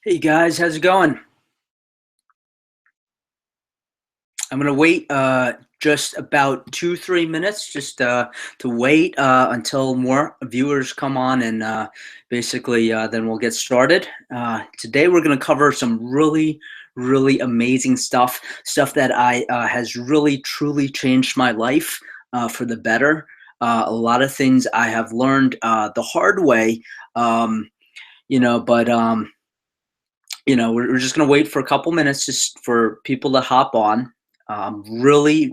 Hey guys, how's it going? I'm gonna wait just about 2, 3 minutes just to wait until more viewers come on and basically then we'll get started. Today we're gonna cover some really amazing stuff that I has really truly changed my life for the better. A lot of things I have learned the hard way, um, but we're just going to wait for a couple minutes just for people to hop on. I'm really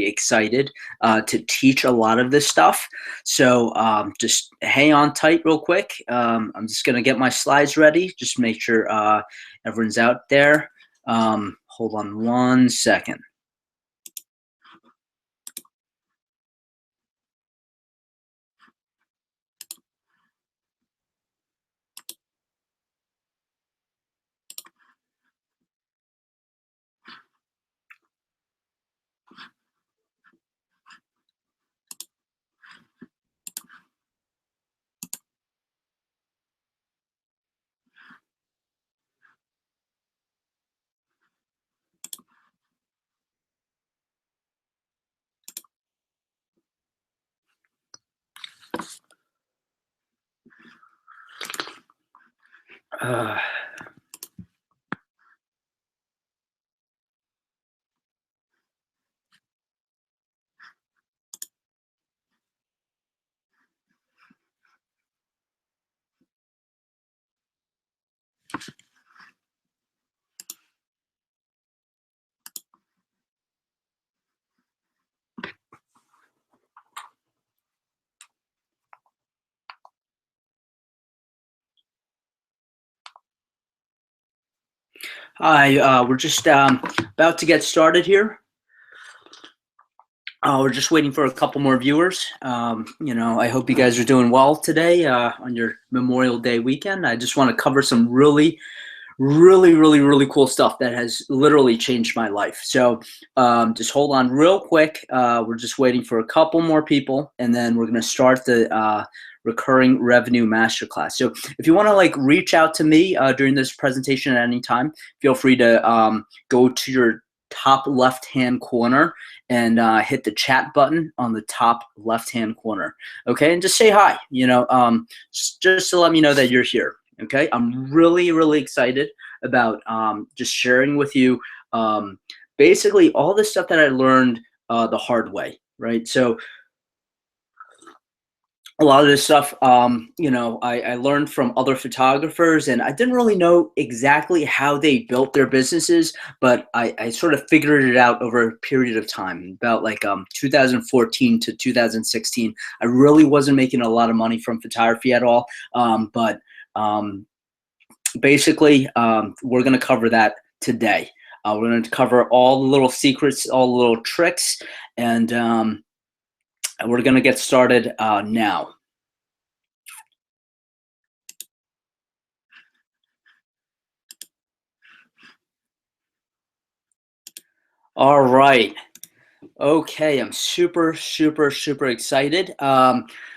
excited to teach a lot of this stuff. So just hang on tight real quick. I'm just going to get my slides ready. Just make sure everyone's out there. Hold on 1 second. Uh, Hi, we're just about to get started here. We're just waiting for a couple more viewers. I hope you guys are doing well today on your Memorial Day weekend. I just want to cover some really cool stuff that has literally changed my life. So just hold on real quick. We're just waiting for a couple more people, and then we're going to start the recurring revenue masterclass. So if you want to reach out to me during this presentation at any time, feel free to go to your top left hand corner and hit the chat button on the top left hand corner. Okay, and just say hi, just to let me know that you're here. Okay, I'm really excited about just sharing with you basically all the stuff that I learned the hard way, right? So a lot of this stuff, I learned from other photographers, and I didn't really know exactly how they built their businesses, but I sort of figured it out over a period of time, about 2014 to 2016. I really wasn't making a lot of money from photography at all, but basically, we're going to cover that today. We're going to cover all the little secrets, all the little tricks, and we're going to get started now. All right. Okay, I'm super excited.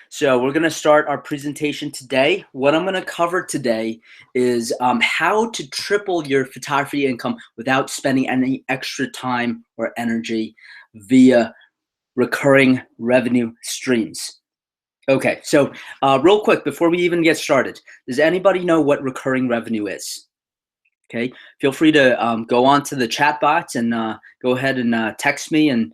So we're going to start our presentation today. What I'm going to cover today is how to triple your photography income without spending any extra time or energy via recurring revenue streams. Okay, so real quick, before we even get started, does anybody know what recurring revenue is? Okay, feel free to go on to the chat box and go ahead and text me, and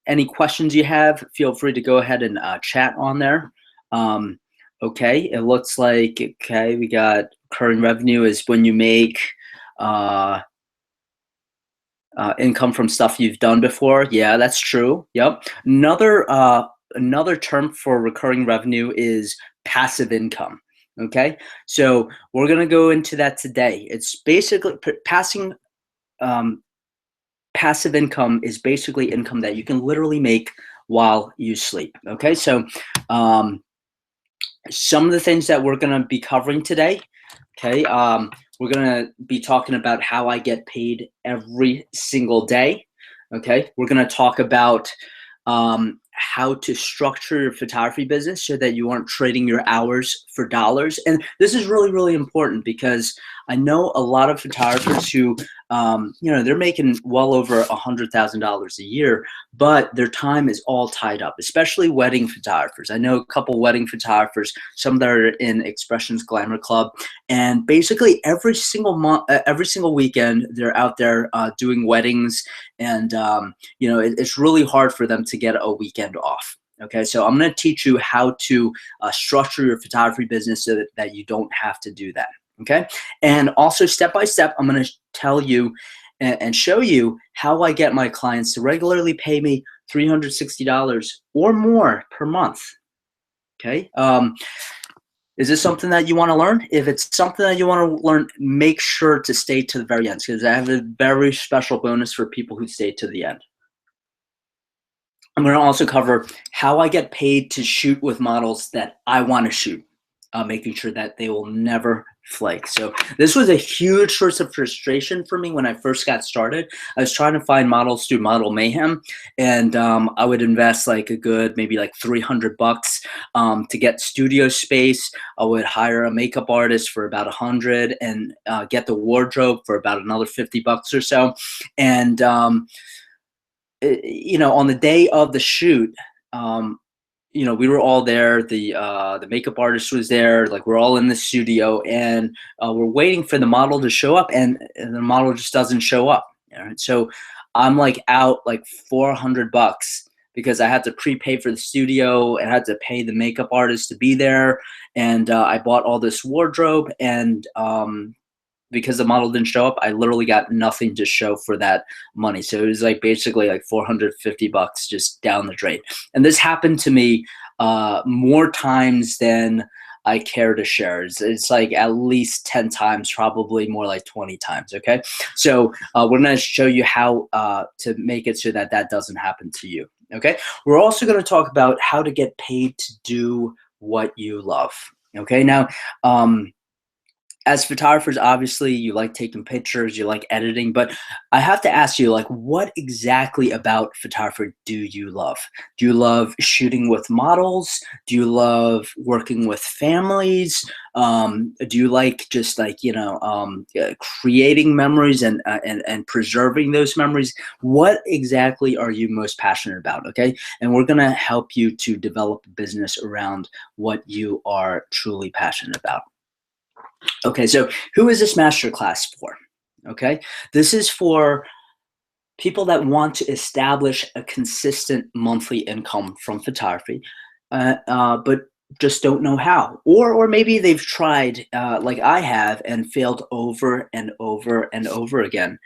any questions you have, feel free to go ahead and chat on there. Okay, it looks like, okay, we got recurring revenue is when you make income from stuff you've done before. Yeah, that's true. Yep. Another term for recurring revenue is passive income. Okay, so we're gonna go into that today. It's basically passive income is basically income that you can literally make while you sleep. Okay, so some of the things that we're gonna be covering today. Okay, we're gonna be talking about how I get paid every single day. Okay, we're gonna talk about how to structure your photography business so that you aren't trading your hours for dollars. And this is really, really important because I know a lot of photographers who, they're making well over $100,000 a year, but their time is all tied up, especially wedding photographers. I know a couple wedding photographers, some that are in Expressions Glamour Club, and basically every single month, every single weekend, they're out there doing weddings, and it's really hard for them to get a weekend off. Okay, so I'm going to teach you how to structure your photography business so that you don't have to do that. Okay, and also step by step, I'm going to tell you and show you how I get my clients to regularly pay me $360 or more per month. Okay. Is this something that you want to learn? If it's something that you want to learn, make sure to stay to the very end, because I have a very special bonus for people who stay to the end. I'm going to also cover how I get paid to shoot with models that I want to shoot, making sure that they will never flake. So this was a huge source of frustration for me when I first got started. I was trying to find models through Model Mayhem, and I would invest like a good maybe like $300 to get studio space. I would hire a makeup artist for about $100 and get the wardrobe for about another $50 or so. And on the day of the shoot, we were all there. The makeup artist was there. Like, we're all in the studio, and we're waiting for the model to show up, and the model just doesn't show up. So I'm like out like $400 because I had to prepay for the studio and had to pay the makeup artist to be there, and I bought all this wardrobe, and because the model didn't show up, I literally got nothing to show for that money. So it was like basically like $450 just down the drain. And this happened to me more times than I care to share. It's like at least 10 times, probably more like 20 times. Okay. So we're going to show you how to make it so that that doesn't happen to you. Okay. We're also going to talk about how to get paid to do what you love. Okay. Now, as photographers, obviously you like taking pictures, you like editing, but I have to ask you, like, what exactly about photography do you love? Do you love shooting with models? Do you love working with families? Do you like just like, creating memories and preserving those memories? What exactly are you most passionate about? Okay. And we're going to help you to develop a business around what you are truly passionate about. Okay, so who is this masterclass for? Okay, this is for people that want to establish a consistent monthly income from photography, but just don't know how, or maybe they've tried like I have and failed over and over and over again.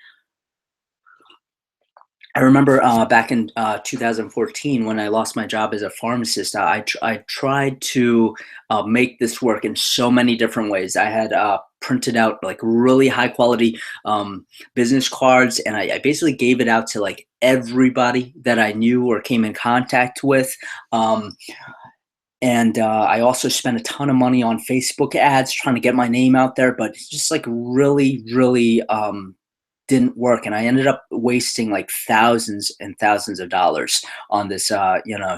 I remember back in 2014 when I lost my job as a pharmacist, I tried to make this work in so many different ways. I had printed out like really high quality business cards, and I basically gave it out to like everybody that I knew or came in contact with. And I also spent a ton of money on Facebook ads trying to get my name out there, but it's just like really, really didn't work, and I ended up wasting like thousands and thousands of dollars on this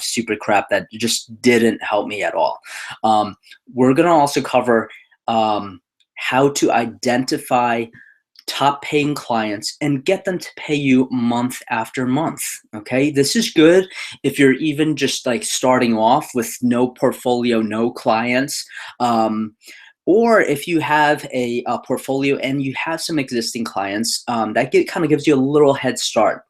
stupid crap that just didn't help me at all. We're gonna also cover how to identify top paying clients and get them to pay you month after month. Okay, this is good if you're even just like starting off with no portfolio, no clients. Or if you have a portfolio and you have some existing clients, that kind of gives you a little head start.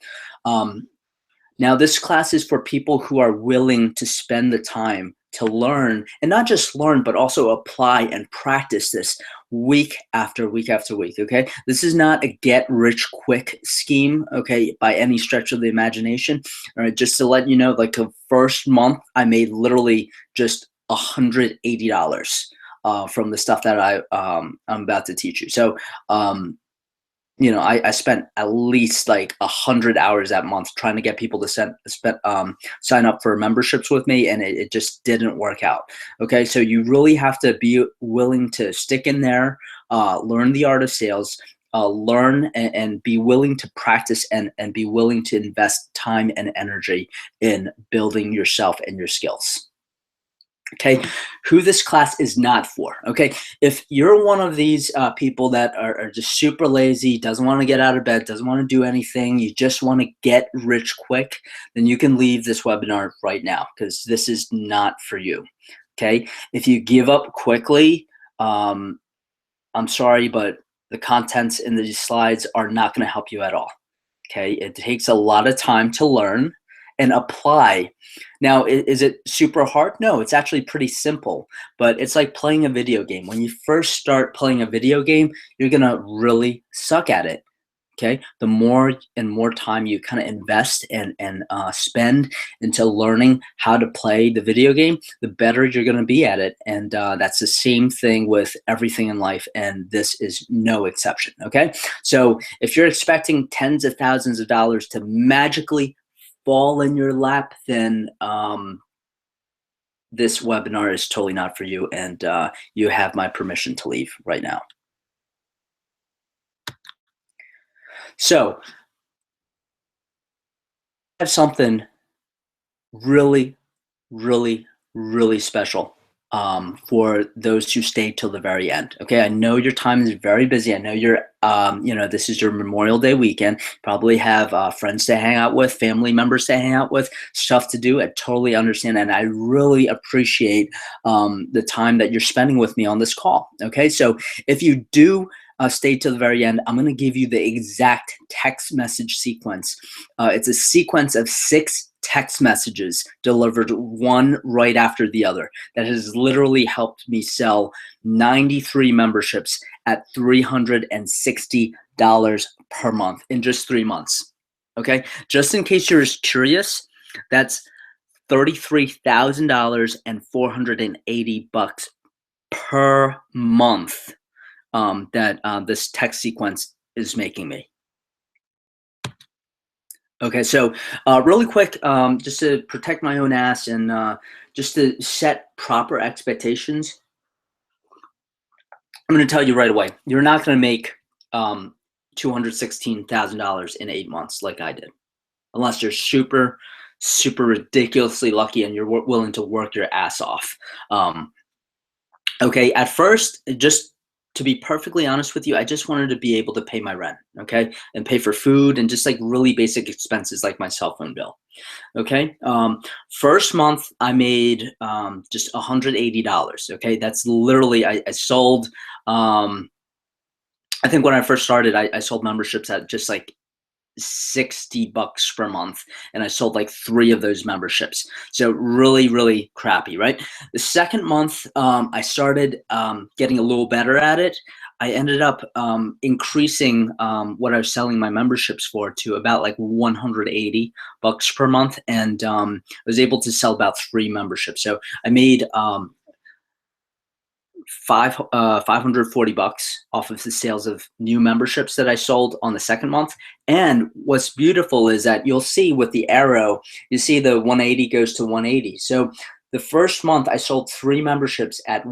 Now, this class is for people who are willing to spend the time to learn, and not just learn, but also apply and practice this week after week after week, okay? This is not a get-rich-quick scheme, okay, by any stretch of the imagination. All right, just to let you know, like the first month, I made literally just $180. From the stuff that I'm about to teach you. So, I spent at least like 100 hours that month trying to get people to sign up for memberships with me, and it just didn't work out. Okay, so you really have to be willing to stick in there, learn the art of sales, learn and be willing to practice and be willing to invest time and energy in building yourself and your skills. Okay, who this class is not for. Okay, if you're one of these people that are just super lazy, doesn't want to get out of bed, doesn't want to do anything, you just want to get rich quick, then you can leave this webinar right now because this is not for you. Okay, if you give up quickly, I'm sorry, but the contents in these slides are not going to help you at all. Okay, it takes a lot of time to learn and apply. Now, is it super hard? No, it's actually pretty simple, but it's like playing a video game. When you first start playing a video game, you're gonna really suck at it. Okay, the more and more time you kind of invest and spend into learning how to play the video game, the better you're going to be at it. And that's the same thing with everything in life, and this is no exception. Okay, so if you're expecting tens of thousands of dollars to magically fall in your lap, then this webinar is totally not for you, and you have my permission to leave right now. So I have something really, really, really special for those who stay till the very end. Okay, I know your time is very busy. I know you're, this is your Memorial Day weekend. Probably have friends to hang out with, family members to hang out with, stuff to do. I totally understand, and I really appreciate the time that you're spending with me on this call. Okay, so if you do stay till the very end, I'm going to give you the exact text message sequence. It's a sequence of 6 text messages delivered one right after the other that has literally helped me sell 93 memberships at $360 per month in just 3 months. Okay, just in case you're curious, that's $33,000 and $480 per month that this text sequence is making me. Okay, so really quick, just to protect my own ass and just to set proper expectations, I'm going to tell you right away, you're not going to make $216,000 in 8 months like I did, unless you're super, super ridiculously lucky and you're willing to work your ass off. Okay, at first, just to be perfectly honest with you, I just wanted to be able to pay my rent, okay, and pay for food and just like really basic expenses like my cell phone bill. Okay, first month I made just $180. Okay, that's literally I sold. I think when I first started, I sold memberships at just like $60 per month, and I sold like 3 of those memberships. So really, really crappy, right? The second month, I started getting a little better at it. I ended up increasing what I was selling my memberships for to about like $180 per month, and I was able to sell about 3 memberships. So I made $540 off of the sales of new memberships that I sold on the second month. And what's beautiful is that you'll see with the arrow, you see the 180 goes to 180. So the first month I sold 3 memberships at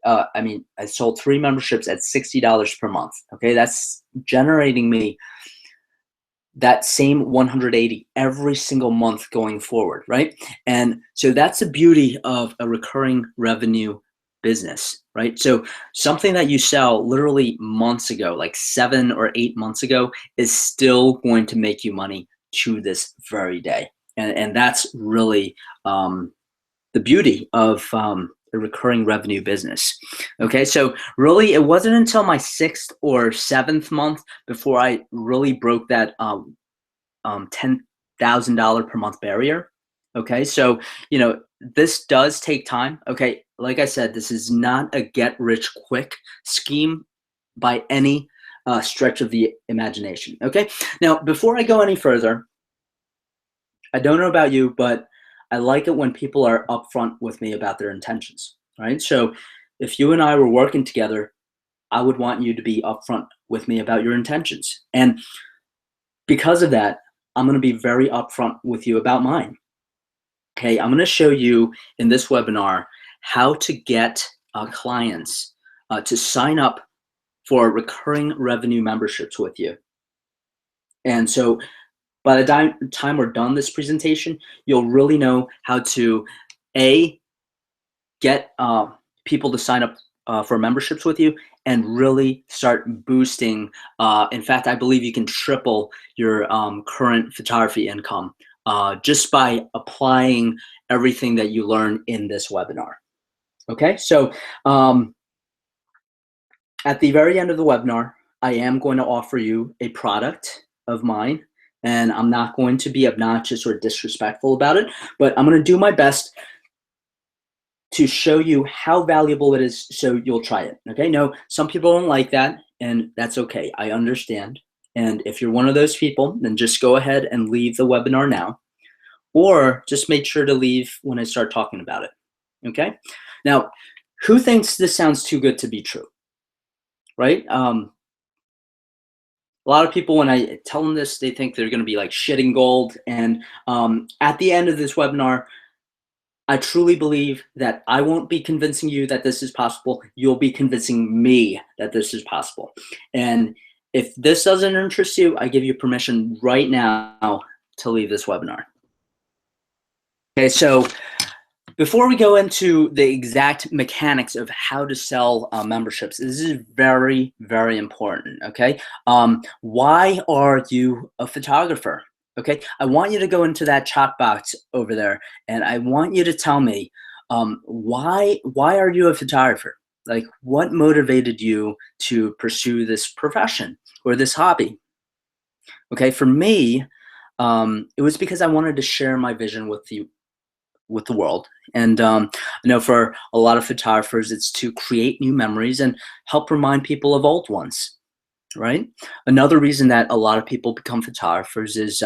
I sold 3 memberships at $60 per month. Okay, that's generating me that same 180 every single month going forward, right? And so that's the beauty of a recurring revenue business, right? So something that you sell literally months ago, like 7 or 8 months ago, is still going to make you money to this very day. And that's really the beauty of a recurring revenue business. Okay, so really it wasn't until my 6th or 7th month before I really broke that $10,000 per month barrier. Okay, so this does take time. Okay, like I said, this is not a get rich quick scheme by any stretch of the imagination. Okay, now before I go any further, I don't know about you, but I like it when people are upfront with me about their intentions. Right, so if you and I were working together, I would want you to be upfront with me about your intentions, and because of that, I'm going to be very upfront with you about mine. Okay, I'm going to show you in this webinar how to get clients to sign up for recurring revenue memberships with you. And so by the time we're done this presentation, you'll really know how to A, get people to sign up for memberships with you and really start boosting. In fact, I believe you can triple your current photography income just by applying everything that you learn in this webinar. Okay, so at the very end of the webinar, I am going to offer you a product of mine, and I'm not going to be obnoxious or disrespectful about it, but I'm going to do my best to show you how valuable it is so you'll try it. Okay, no, some people don't like that, and that's okay. I understand. And if you're one of those people, then just go ahead and leave the webinar now, or just make sure to leave when I start talking about it. Okay, now, who thinks this sounds too good to be true? Right? A lot of people, when I tell them this, they think they're going to be like shitting gold. And at the end of this webinar, I truly believe that I won't be convincing you that this is possible. You'll be convincing me that this is possible. And if this doesn't interest you, I give you permission right now to leave this webinar. Okay, so before we go into the exact mechanics of how to sell memberships, this is very, very important, okay? Why are you a photographer? Okay, I want you to go into that chat box over there, and I want you to tell me why are you a photographer? Like, what motivated you to pursue this profession or this hobby? Okay, for me, it was because I wanted to share my vision with the world. And I know for a lot of photographers, it's to create new memories and help remind people of old ones, right? Another reason that a lot of people become photographers is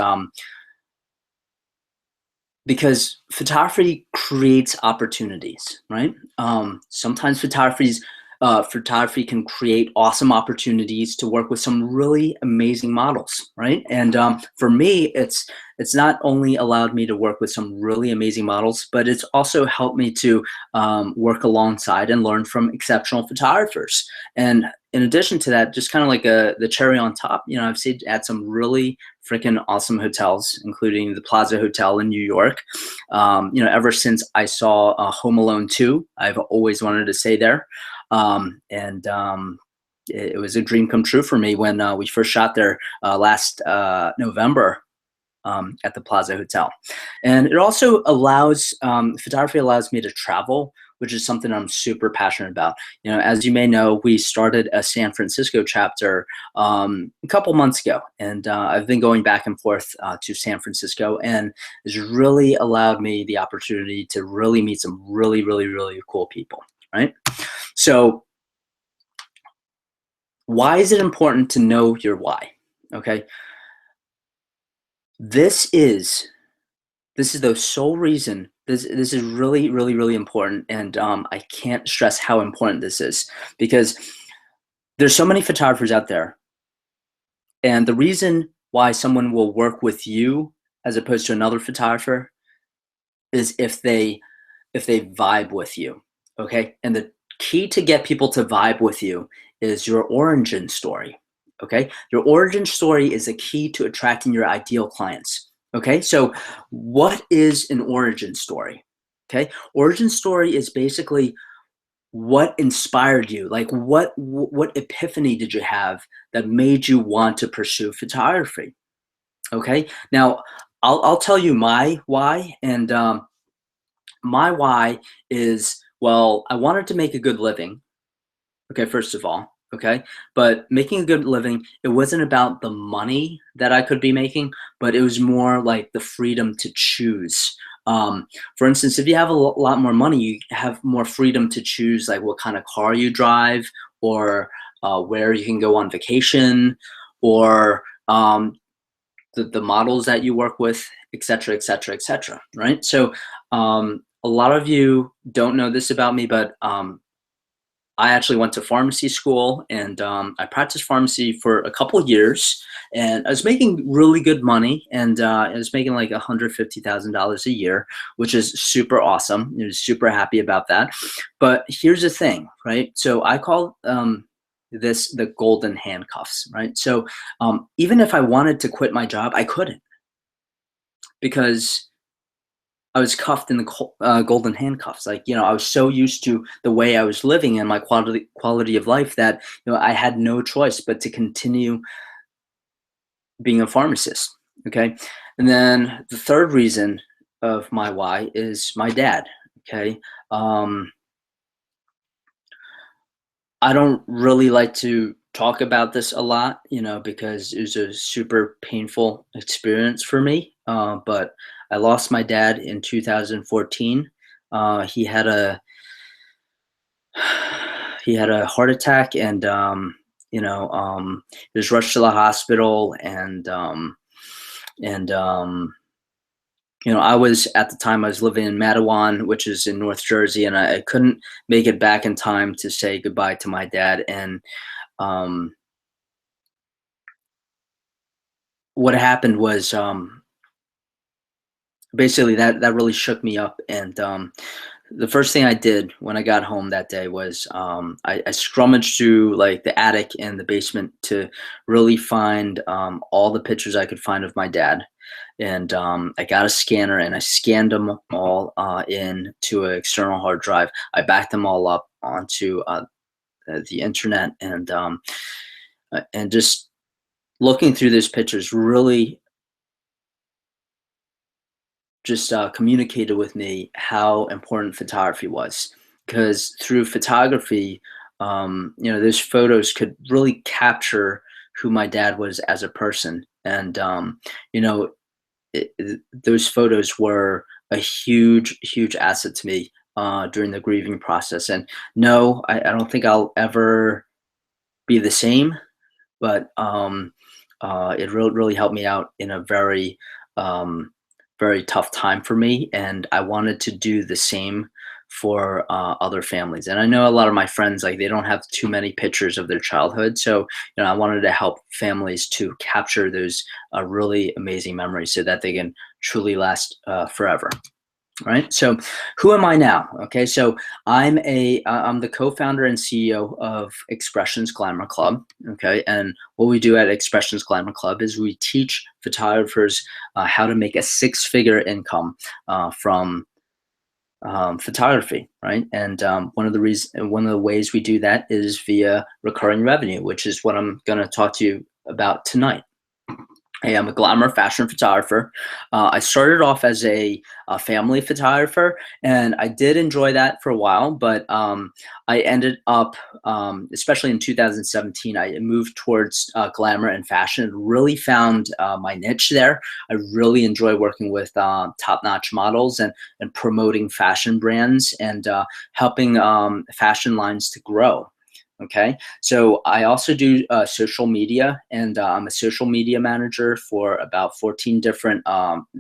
because photography creates opportunities, right? Sometimes photography can create awesome opportunities to work with some really amazing models, right? And for me, it's not only allowed me to work with some really amazing models, but it's also helped me to work alongside and learn from exceptional photographers. And in addition to that, just kind of like the cherry on top, you know, I've stayed at some really freaking awesome hotels, including the Plaza Hotel in New York. You know, ever since I saw Home Alone 2, I've always wanted to stay there. It was a dream come true for me when we first shot there last November at the Plaza Hotel. And it also allows, photography allows me to travel, which is something I'm super passionate about. You know, as you may know, we started a San Francisco chapter a couple months ago, and I've been going back and forth to San Francisco, and it's really allowed me the opportunity to really meet some really, really, really cool people, right? So why is it important to know your why? Okay. This is the sole reason. This is really, really, really important, and I can't stress how important this is, because there's so many photographers out there, and the reason why someone will work with you as opposed to another photographer is if they vibe with you, okay? And the key to get people to vibe with you is your origin story, okay? Your origin story is the key to attracting your ideal clients. Okay, so what is an origin story? Okay, origin story is basically what inspired you. Like what epiphany did you have that made you want to pursue photography? Okay, now I'll tell you my why, and my why is, well, I wanted to make a good living. Okay, first of all, okay, but making a good living, it wasn't about the money that I could be making, but it was more like the freedom to choose. For instance, if you have a lot more money, you have more freedom to choose like what kind of car you drive, or where you can go on vacation, or the models that you work with, et cetera, et cetera, et cetera, right? So a lot of you don't know this about me, but I actually went to pharmacy school, and I practiced pharmacy for a couple of years, and I was making really good money, and I was making like $150,000 a year, which is super awesome. I was super happy about that. But here's the thing, right? So I call the golden handcuffs, right? So even if I wanted to quit my job, I couldn't because I was cuffed in the golden handcuffs. Like, I was so used to the way I was living and my quality of life that I had no choice but to continue being a pharmacist. Okay, and then the third reason of my why is my dad. Okay, um, I don't really like to talk about this a lot, because it was a super painful experience for me. But I lost my dad in 2014. He had a he had a heart attack, and he was rushed to the hospital, and I was at the time I was living in Matawan, which is in North Jersey, and I couldn't make it back in time to say goodbye to my dad. And um, what happened was basically that really shook me up. And the first thing I did when I got home that day was I scrummaged through like the attic and the basement to really find all the pictures I could find of my dad. And I got a scanner and I scanned them all into an external hard drive. I backed them all up onto the internet, and just looking through those pictures really just communicated with me how important photography was. Because through photography, those photos could really capture who my dad was as a person. And you know those photos were a huge, huge asset to me during the grieving process. And no, I don't think I'll ever be the same, but it really helped me out in a um, very tough time for me. And I wanted to do the same for other families. And I know a lot of my friends, like, they don't have too many pictures of their childhood. So, I wanted to help families to capture those really amazing memories so that they can truly last forever. Right. So who am I now? Okay. So I'm the co-founder and CEO of Expressions Glamour Club. Okay. And what we do at Expressions Glamour Club is we teach photographers how to make a six-figure income from photography, right? And one of the ways we do that is via recurring revenue, which is what I'm going to talk to you about tonight. Hey, I'm a glamour fashion photographer. I started off as a family photographer, and I did enjoy that for a while. But I ended up, especially in 2017, I moved towards glamour and fashion. Really found my niche there. I really enjoy working with top-notch models and promoting fashion brands and helping fashion lines to grow. Okay, so I also do social media, and I'm a social media manager for about 14 different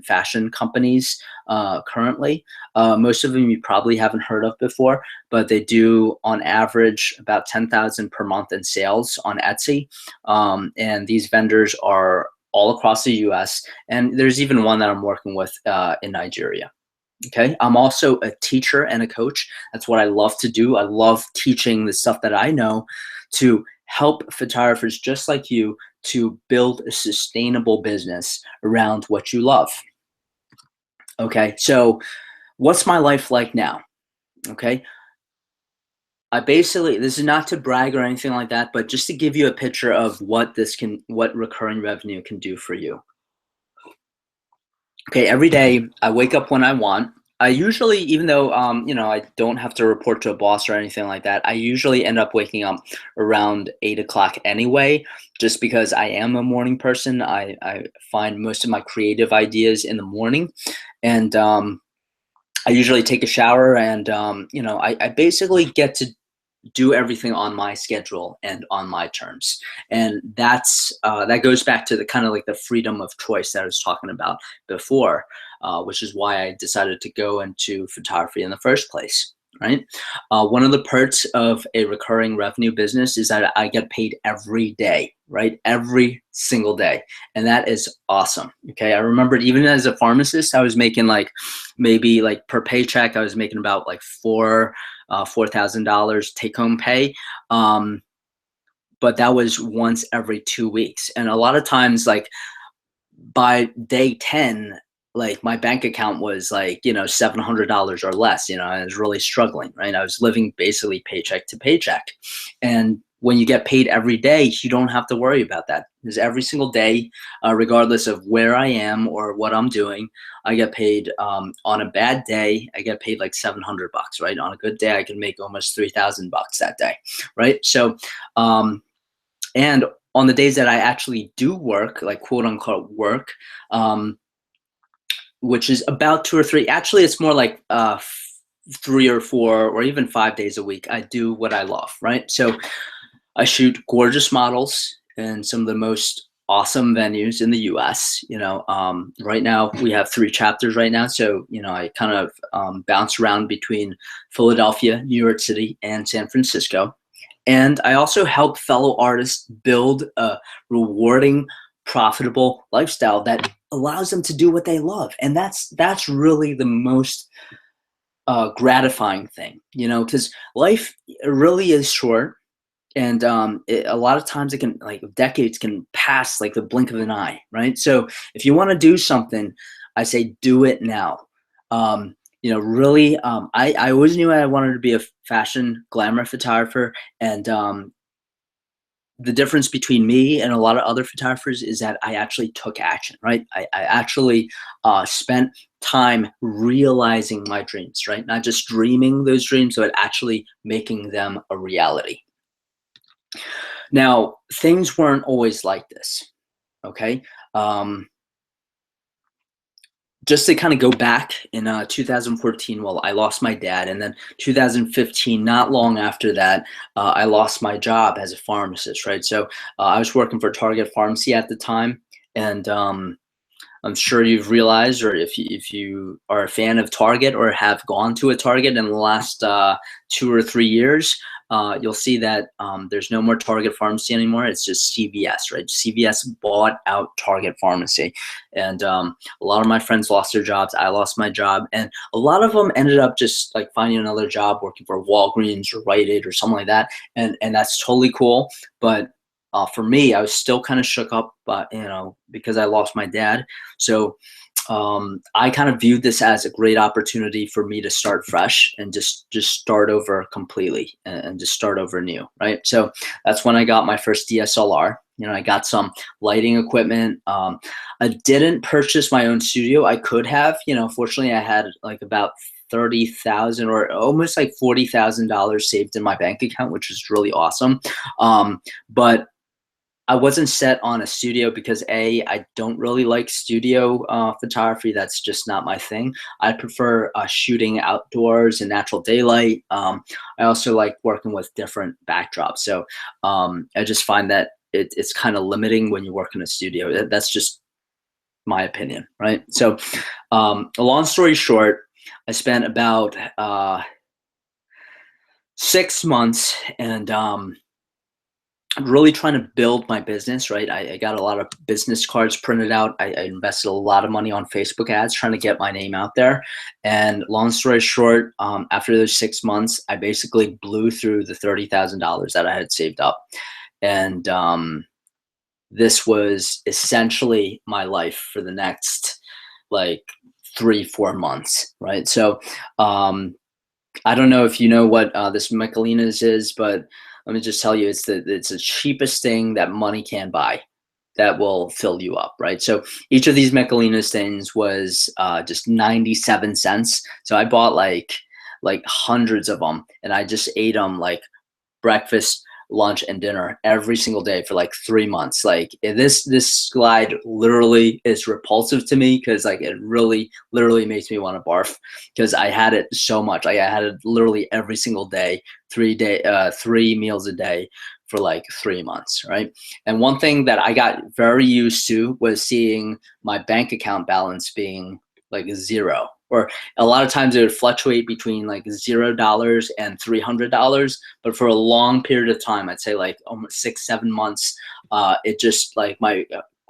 fashion companies currently. Most of them you probably haven't heard of before, but they do on average about 10,000 per month in sales on Etsy. And these vendors are all across the US, and there's even one that I'm working with in Nigeria. Okay. I'm also a teacher and a coach. That's what I love to do. I love teaching the stuff that I know to help photographers just like you to build a sustainable business around what you love. Okay. So, what's my life like now? Okay. This is not to brag or anything like that, but just to give you a picture of what recurring revenue can do for you. Okay, every day I wake up when I want. I usually, even though I don't have to report to a boss or anything like that, I usually end up waking up around 8 o'clock anyway, just because I am a morning person. I find most of my creative ideas in the morning, and I usually take a shower, and I basically get to do everything on my schedule and on my terms. And that goes back to the kind of like the freedom of choice that I was talking about before, which is why I decided to go into photography in the first place. Right. One of the perks of a recurring revenue business is that I get paid every day, right? Every single day. And that is awesome. Okay. I remembered even as a pharmacist, I was making like maybe like per paycheck, I was making about like $4,000 take home pay. but that was once every 2 weeks. And a lot of times, like by day 10, like my bank account was like, $700 or less, I was really struggling, right? I was living basically paycheck to paycheck. And when you get paid every day, you don't have to worry about that. Because every single day, regardless of where I am or what I'm doing, I get paid. On a bad day, I get paid like $700, right? On a good day, I can make almost $3,000 that day, right? So, and on the days that I actually do work, like quote unquote work, um, which is about 2 or 3. Actually, it's more like 3 or 4 or even 5 days a week. I do what I love, right? So I shoot gorgeous models in some of the most awesome venues in the U.S. Right now we have 3 chapters right now, so I kind of bounce around between Philadelphia, New York City, and San Francisco. And I also help fellow artists build a rewarding, profitable lifestyle that allows them to do what they love. And that's really the most gratifying thing, because life really is short. And a lot of times it can, like decades can pass like the blink of an eye, right? So if you want to do something, I say do it now. Really, I always knew I wanted to be a fashion glamour photographer. And the difference between me and a lot of other photographers is that I actually took action, right? I actually spent time realizing my dreams, right? Not just dreaming those dreams, but actually making them a reality. Now, things weren't always like this, okay? Um, just to kind of go back in 2014, well, I lost my dad, and then 2015, not long after that, I lost my job as a pharmacist, right? So I was working for Target Pharmacy at the time, and I'm sure you've realized, or if you are a fan of Target or have gone to a Target in the last 2 or 3 years, you'll see that there's no more Target Pharmacy anymore. It's just CVS, right? CVS bought out Target Pharmacy, and a lot of my friends lost their jobs. I lost my job, and a lot of them ended up just like finding another job working for Walgreens or Rite Aid or something like that, and that's totally cool. But for me, I was still kind of shook up, because I lost my dad. So I kind of viewed this as a great opportunity for me to start fresh and just start over completely and just start over new, right? So that's when I got my first DSLR. I got some lighting equipment. I didn't purchase my own studio. I could have. Fortunately, I had like about 30,000 or almost like $40,000 saved in my bank account, which is really awesome. But I wasn't set on a studio because I don't really like studio photography. That's just not my thing. I prefer shooting outdoors in natural daylight. I also like working with different backdrops. So I just find that it's kind of limiting when you work in a studio. That's just my opinion, right? So a long story short, I spent about 6 months and really trying to build my business, right? I got a lot of business cards printed out. I invested a lot of money on Facebook ads trying to get my name out there. And long story short, after those 6 months, I basically blew through the $30,000 that I had saved up. And this was essentially my life for the next like 3-4 months, right? So I don't know if you know what this Michelinas is, but let me just tell you, it's the cheapest thing that money can buy that will fill you up, right? So each of these Michelinas things was just 97 cents. So I bought like hundreds of them, and I just ate them like breakfast, lunch, and dinner every single day for like 3 months. Like this slide literally is repulsive to me because like it really literally makes me want to barf because I had it so much. Like I had it literally every single day, 3 meals a day for like 3 months, right? And one thing that I got very used to was seeing my bank account balance being like zero, or a lot of times it would fluctuate between like $0 and $300. But for a long period of time, I'd say like almost 6-7 months, it just like my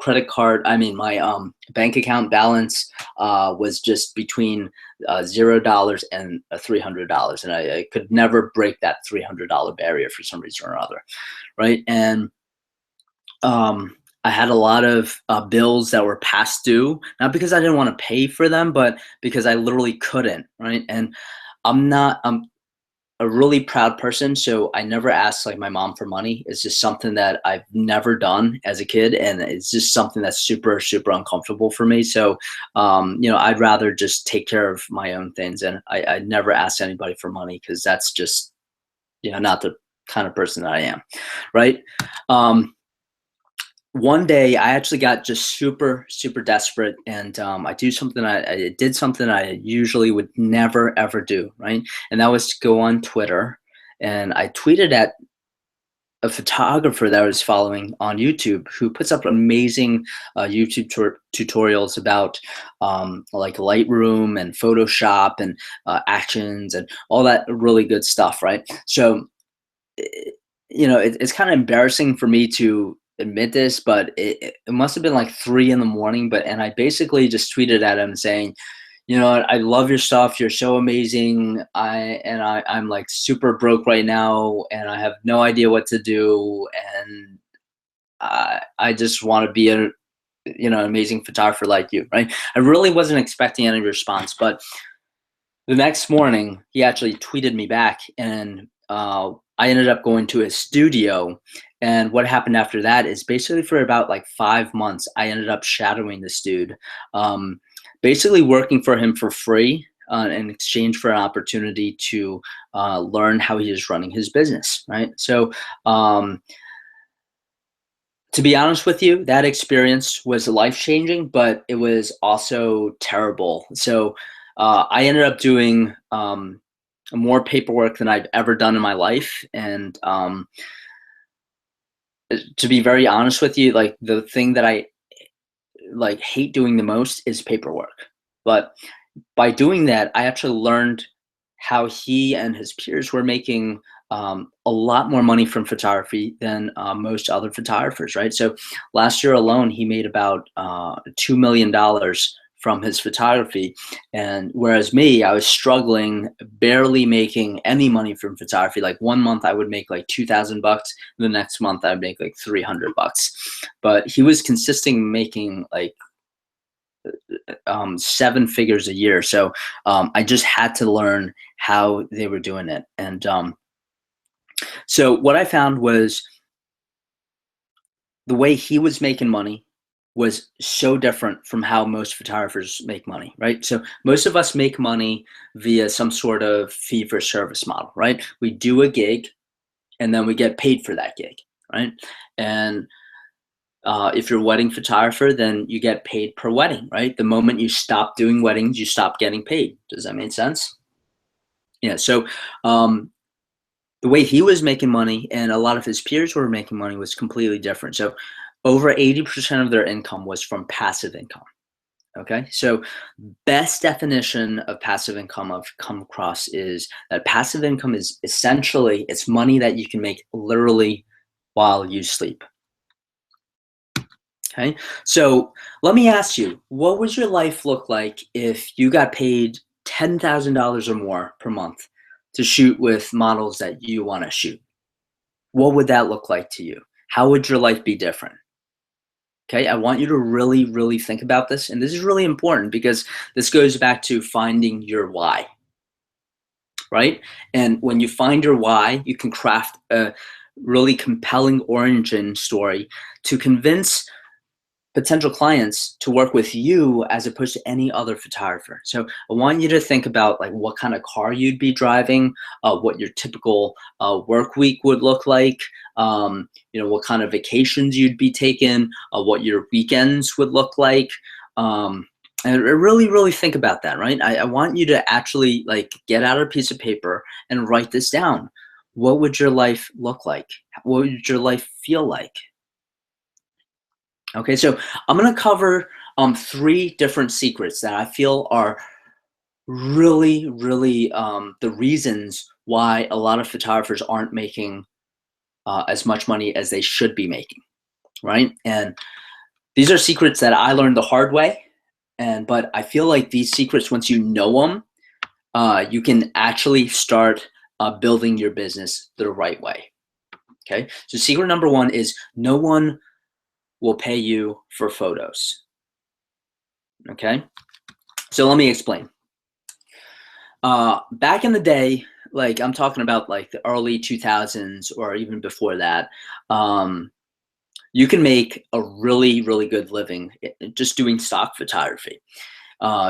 my bank account balance was just between $0 and $300, and I could never break that $300 barrier for some reason or other, right? And I had a lot of bills that were past due, not because I didn't want to pay for them, but because I literally couldn't, right? And I'm a really proud person, so I never asked like my mom for money. It's just something that I've never done as a kid, and it's just something that's super, super uncomfortable for me. So, I'd rather just take care of my own things, and I never ask anybody for money because that's just, not the kind of person that I am, right? One day I actually got just super, super desperate, and I did something I usually would never ever do, right? And that was to go on Twitter, and I tweeted at a photographer that I was following on YouTube who puts up amazing YouTube tutorials about like Lightroom and Photoshop and actions and all that really good stuff, right? So it's kind of embarrassing for me to admit this, but it must have been like 3 in the morning. And I basically just tweeted at him saying, I love your stuff. You're so amazing. I'm like super broke right now, and I have no idea what to do. And I just want to be an amazing photographer like you, right? I really wasn't expecting any response, but the next morning, he actually tweeted me back, and I ended up going to his studio. And what happened after that is basically for about like 5 months, I ended up shadowing this dude, basically working for him for free in exchange for an opportunity to learn how he is running his business, right? So, to be honest with you, that experience was life-changing, but it was also terrible. So I ended up doing more paperwork than I've ever done in my life. And to be very honest with you, like the thing that I like hate doing the most is paperwork. But by doing that, I actually learned how he and his peers were making a lot more money from photography than most other photographers, right? So last year alone, he made about $2 million from his photography. And whereas me, I was struggling, barely making any money from photography. Like 1 month I would make like 2,000 bucks. The next month I'd make like 300 bucks. But he was consistently making like 7 figures a year. So I just had to learn how they were doing it. And so what I found was the way he was making money was so different from how most photographers make money, right? So most of us make money via some sort of fee for service model, right? We do a gig and then we get paid for that gig, right? And if you're a wedding photographer, then you get paid per wedding, right? The moment you stop doing weddings, you stop getting paid. Does that make sense? Yeah. So the way he was making money and a lot of his peers were making money was completely different. So over 80% of their income was from passive income. Okay. So best definition of passive income I've come across is that passive income is essentially it's money that you can make literally while you sleep. Okay. So let me ask you, what would your life look like if you got paid $10,000 or more per month to shoot with models that you want to shoot? What would that look like to you? How would your life be different? Okay. I want you to really, really think about this. And this is really important because this goes back to finding your why, right? And when you find your why, you can craft a really compelling origin story to convince potential clients to work with you as opposed to any other photographer. So I want you to think about like what kind of car you'd be driving, what your typical work week would look like, what kind of vacations you'd be taking, what your weekends would look like. And really, really think about that, right? I want you to actually like get out a piece of paper and write this down. What would your life look like? What would your life feel like? Okay, so I'm going to cover 3 different secrets that I feel are really, really the reasons why a lot of photographers aren't making as much money as they should be making, right? And these are secrets that I learned the hard way, but I feel like these secrets, once you know them, you can actually start building your business the right way. Okay. So secret number one is no one will pay you for photos. Okay. So let me explain. Back in the day, like I'm talking about like the early 2000s or even before that, you can make a really, really good living just doing stock photography.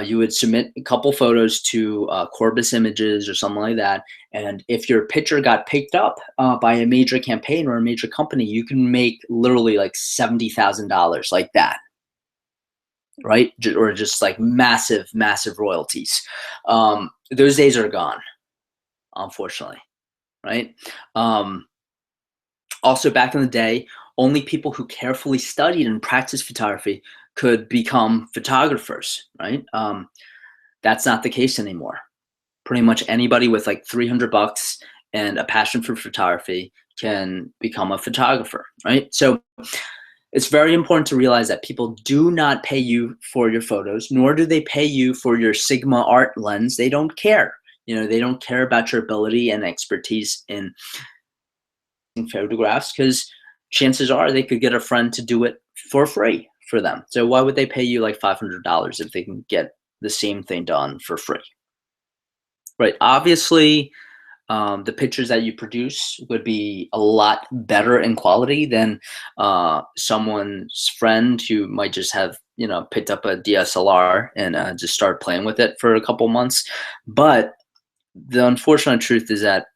You would submit a couple photos to Corbis Images or something like that. And if your picture got picked up by a major campaign or a major company, you can make literally like $70,000 like that, right? Or just like massive, massive royalties. Those days are gone, unfortunately, right? Also, back in the day, only people who carefully studied and practiced photography could become photographers, right? That's not the case anymore. Pretty much anybody with like 300 bucks and a passion for photography can become a photographer, right? So it's very important to realize that people do not pay you for your photos, nor do they pay you for your Sigma art lens. They don't care. They don't care about your ability and expertise in photographs because chances are they could get a friend to do it for free for them. So why would they pay you like $500 if they can get the same thing done for free? Right. Obviously, the pictures that you produce would be a lot better in quality than someone's friend who might just have, picked up a DSLR and just start playing with it for a couple months. But the unfortunate truth is that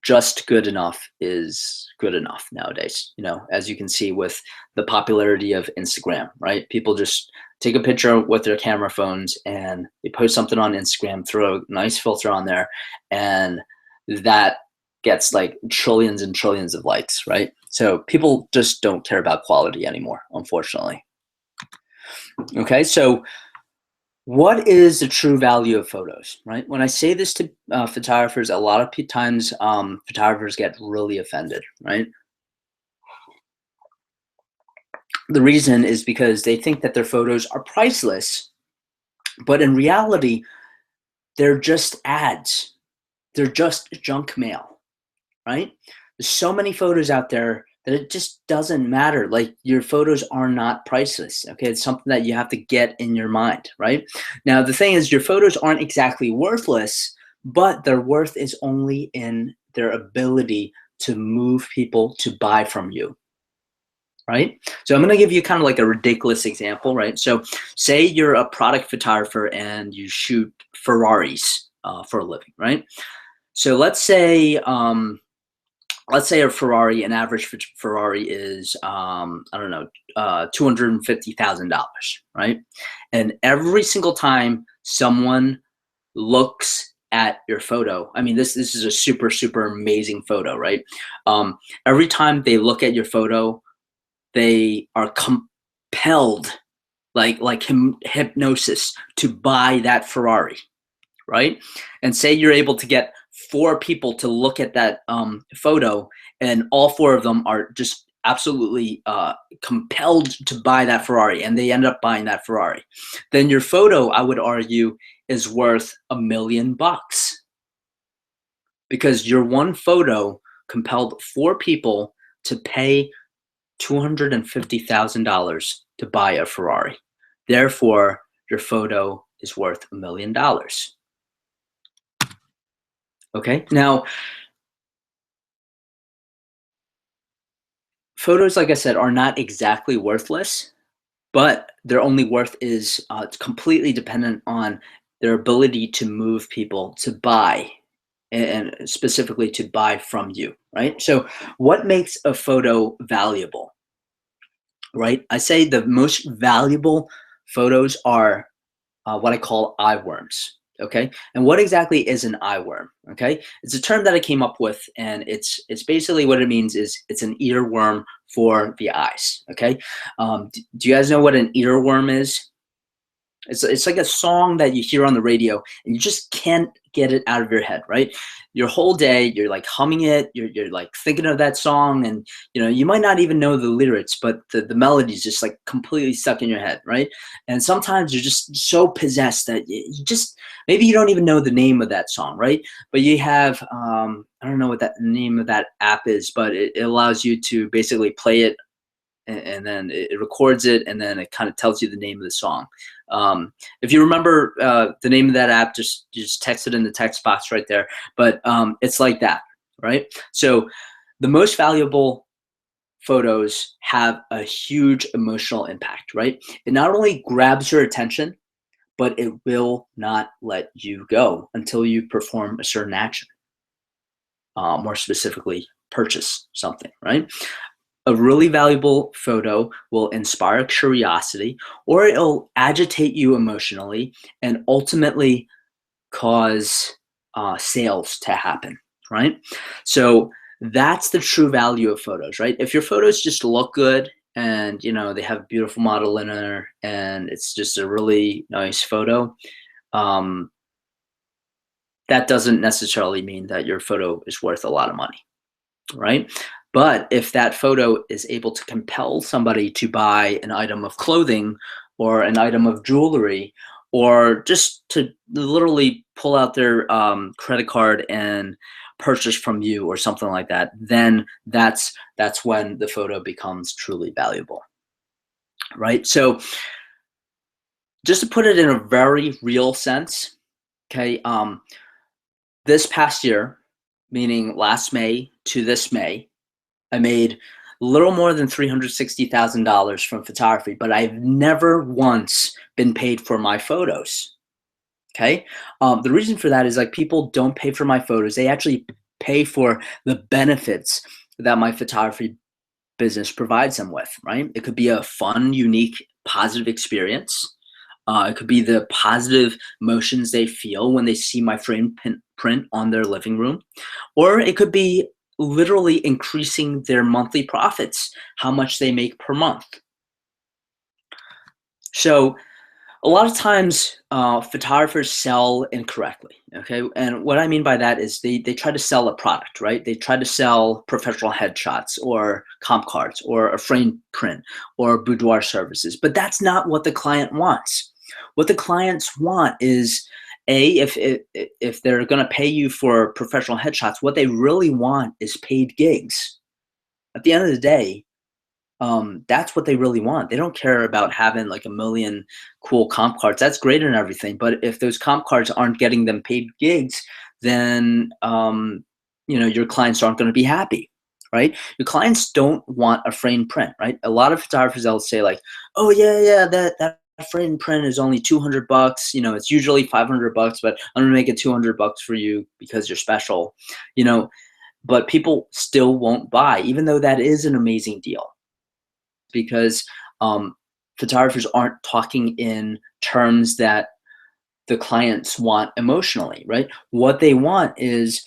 just good enough is good enough nowadays, as you can see with the popularity of Instagram, right? People just take a picture with their camera phones and they post something on Instagram, throw a nice filter on there, and that gets like trillions and trillions of likes, right? So people just don't care about quality anymore, unfortunately. Okay, so what is the true value of photos, right? When I say this to photographers, a lot of times photographers get really offended, right? The reason is because they think that their photos are priceless, but in reality, they're just ads. They're just junk mail, right? There's so many photos out there that it just doesn't matter. Like your photos are not priceless. Okay. It's something that you have to get in your mind, right? Now, the thing is, your photos aren't exactly worthless, but their worth is only in their ability to move people to buy from you. Right? So I'm going to give you kind of like a ridiculous example, right? So say you're a product photographer and you shoot Ferraris for a living, right? So let's say a Ferrari, an average Ferrari is I don't know, $250,000, right? And every single time someone looks at your photo, I mean, this is a super, super amazing photo, right? Every time they look at your photo, they are compelled, like hypnosis, to buy that Ferrari, right? And say you're able to get 4 people to look at that photo, and all 4 of them are just absolutely compelled to buy that Ferrari, and they end up buying that Ferrari. Then your photo, I would argue, is worth $1 million because your one photo compelled 4 people to pay $250,000 to buy a Ferrari. Therefore, your photo is worth $1 million. Okay. Now, photos, like I said, are not exactly worthless, but their only worth is completely dependent on their ability to move people to buy, and specifically to buy from you, right? So what makes a photo valuable, right? I say the most valuable photos are what I call eye worms. Okay, and what exactly is an eye worm? Okay, it's a term that I came up with, and it's basically what it means is it's an earworm for the eyes. Okay, do you guys know what an earworm is? It's like a song that you hear on the radio and you just can't get it out of your head, right? Your whole day, you're like humming it, you're like thinking of that song, and you might not even know the lyrics, but the melody's just like completely stuck in your head, right? And sometimes you're just so possessed that you just maybe you don't even know the name of that song, right? But you have I don't know what that name of that app is, but it allows you to basically play it and then it records it, and then it kind of tells you the name of the song. If you remember the name of that app, just text it in the text box right there. But it's like that, right? So the most valuable photos have a huge emotional impact, right? It not only grabs your attention, but it will not let you go until you perform a certain action. More specifically, purchase something, right? A really valuable photo will inspire curiosity, or it'll agitate you emotionally and ultimately cause sales to happen, right? So that's the true value of photos, right? If your photos just look good and they have a beautiful model in there and it's just a really nice photo, um, that doesn't necessarily mean that your photo is worth a lot of money, right? But if that photo is able to compel somebody to buy an item of clothing or an item of jewelry, or just to literally pull out their credit card and purchase from you or something like that, then that's when the photo becomes truly valuable, right? So just to put it in a very real sense, okay, this past year, meaning last May to this May, I made a little more than $360,000 from photography, but I've never once been paid for my photos. Okay. The reason for that is like people don't pay for my photos. They actually pay for the benefits that my photography business provides them with, right? It could be a fun, unique, positive experience. It could be the positive emotions they feel when they see my frame print on their living room, or it could be literally increasing their monthly profits, how much they make per month. So a lot of times photographers sell incorrectly, okay? And what I mean by that is they try to sell a product, right? They try to sell professional headshots or comp cards or a frame print or boudoir services, but that's not what the client wants. What the clients want is if they're going to pay you for professional headshots, what they really want is paid gigs. At the end of the day, that's what they really want. They don't care about having like a million cool comp cards. That's great and everything, but if those comp cards aren't getting them paid gigs, then your clients aren't going to be happy, right? Your clients don't want a frame print, right? A lot of photographers will say like, "Oh yeah, that frame print is only $200. It's usually $500, but I'm gonna make it $200 for you because you're special." You know, but people still won't buy, even though that is an amazing deal, because um, photographers aren't talking in terms that the clients want emotionally, right? What they want is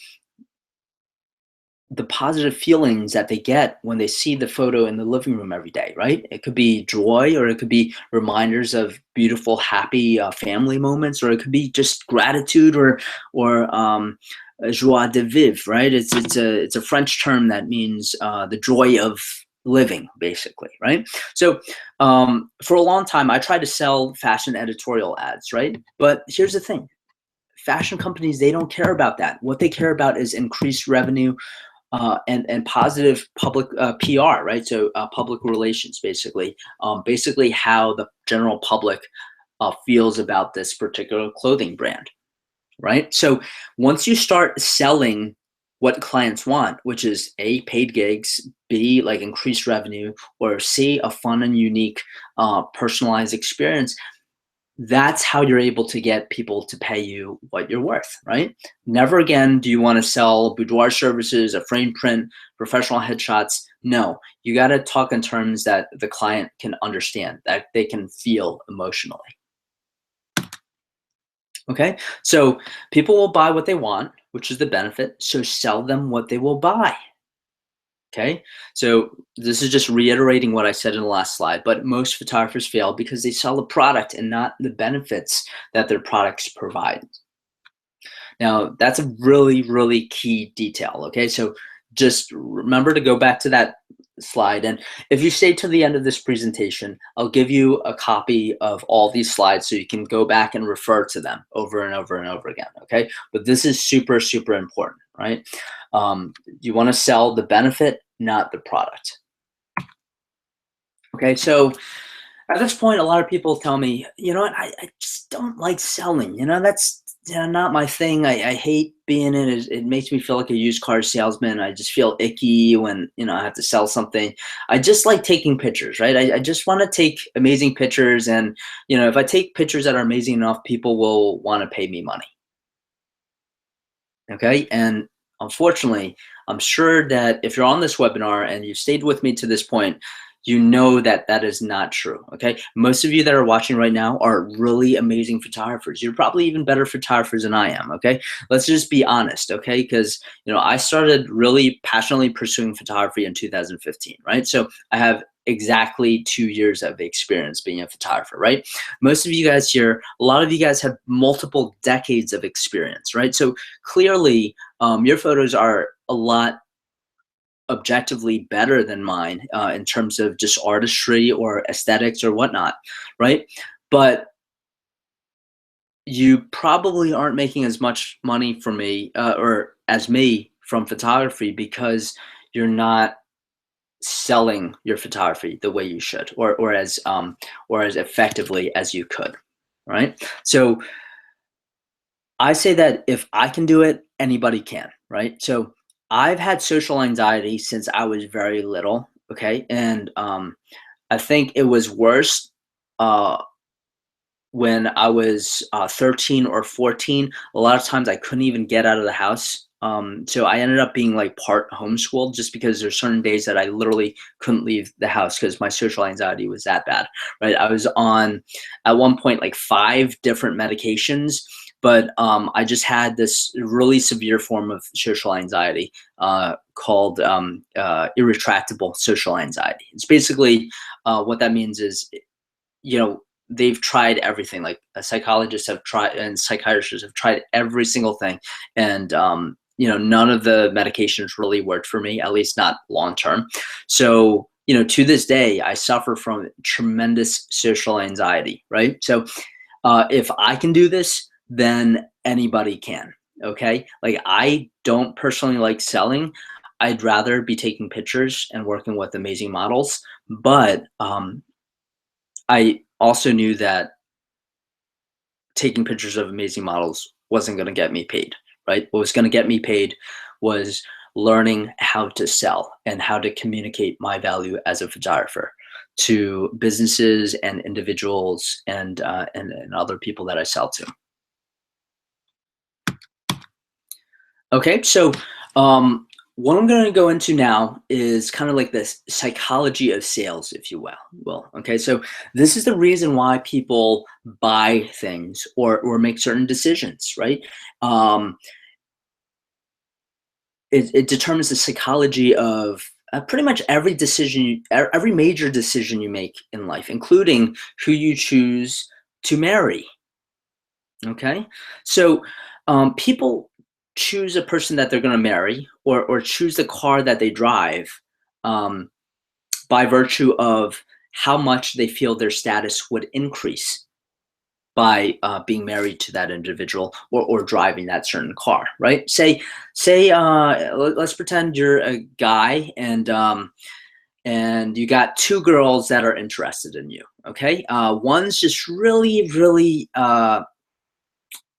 the positive feelings that they get when they see the photo in the living room every day, right? It could be joy, or it could be reminders of beautiful, happy family moments, or it could be just gratitude, or joie de vivre, right? It's a French term that means the joy of living, basically, right? So for a long time, I tried to sell fashion editorial ads, right? But here's the thing: fashion companies, they don't care about that. What they care about is increased revenue and positive public PR, right? So public relations, basically how the general public feels about this particular clothing brand, right? So once you start selling what clients want, which is A, paid gigs, B, like increased revenue, or C, a fun and unique personalized experience, that's how you're able to get people to pay you what you're worth, right? Never again do you want to sell boudoir services, a frame print, professional headshots. No, you got to talk in terms that the client can understand, that they can feel emotionally. Okay, so people will buy what they want, which is the benefit. So sell them what they will buy. Okay, so this is just reiterating what I said in the last slide, but most photographers fail because they sell the product and not the benefits that their products provide. Now, that's a really, really key detail. Okay, so just remember to go back to that slide. And if you stay to the end of this presentation, I'll give you a copy of all these slides so you can go back and refer to them over and over and over again. Okay, but this is super, super important, right? You want to sell the benefit, not the product. Okay, so at this point, a lot of people tell me, you know what, I just don't like selling. That's not my thing. I hate being in it. It makes me feel like a used car salesman. I just feel icky when, I have to sell something. I just like taking pictures, right? I just want to take amazing pictures. And, if I take pictures that are amazing enough, people will want to pay me money. Okay. And unfortunately, I'm sure that if you're on this webinar and you've stayed with me to this point, you know that that is not true. Okay. Most of you that are watching right now are really amazing photographers. You're probably even better photographers than I am. Okay. Let's just be honest. Okay. Because, I started really passionately pursuing photography in 2015. Right. So I have exactly 2 years of experience being a photographer, right? Most of you guys here, a lot of you guys have multiple decades of experience, right? So clearly, your photos are a lot objectively better than mine in terms of just artistry or aesthetics or whatnot, right? But you probably aren't making as much money from me or as me from photography because you're not selling your photography the way you should or as effectively as you could, right? So I say that if I can do it, anybody can, right? So I've had social anxiety since I was very little, okay? And I think it was worse uh, when I was 13 or 14. A lot of times I couldn't even get out of the house. So I ended up being like part homeschooled just because there's certain days that I literally couldn't leave the house because my social anxiety was that bad, right? I was on, at one point, like 5 different medications, but I just had this really severe form of social anxiety called irretractable social anxiety. It's basically what that means is, they've tried everything. Like psychologists have tried and psychiatrists have tried every single thing, and none of the medications really worked for me, at least not long term. So to this day, I suffer from tremendous social anxiety. Right. So if I can do this, then anybody can. Okay. Like I don't personally like selling. I'd rather be taking pictures and working with amazing models. But I also knew that taking pictures of amazing models wasn't going to get me paid, right? What was going to get me paid was learning how to sell and how to communicate my value as a photographer to businesses and individuals and other people that I sell to. Okay, so what I'm going to go into now is kind of like this psychology of sales, if you will. Okay, so this is the reason why people buy things or make certain decisions, right? Um, it determines the psychology of pretty much every decision, every major decision you make in life, including who you choose to marry. Okay, so people choose a person that they're going to marry or choose the car that they drive um, by virtue of how much they feel their status would increase by being married to that individual or driving that certain car, right? Let's pretend you're a guy and you got 2 girls that are interested in you. Okay, one's just really, really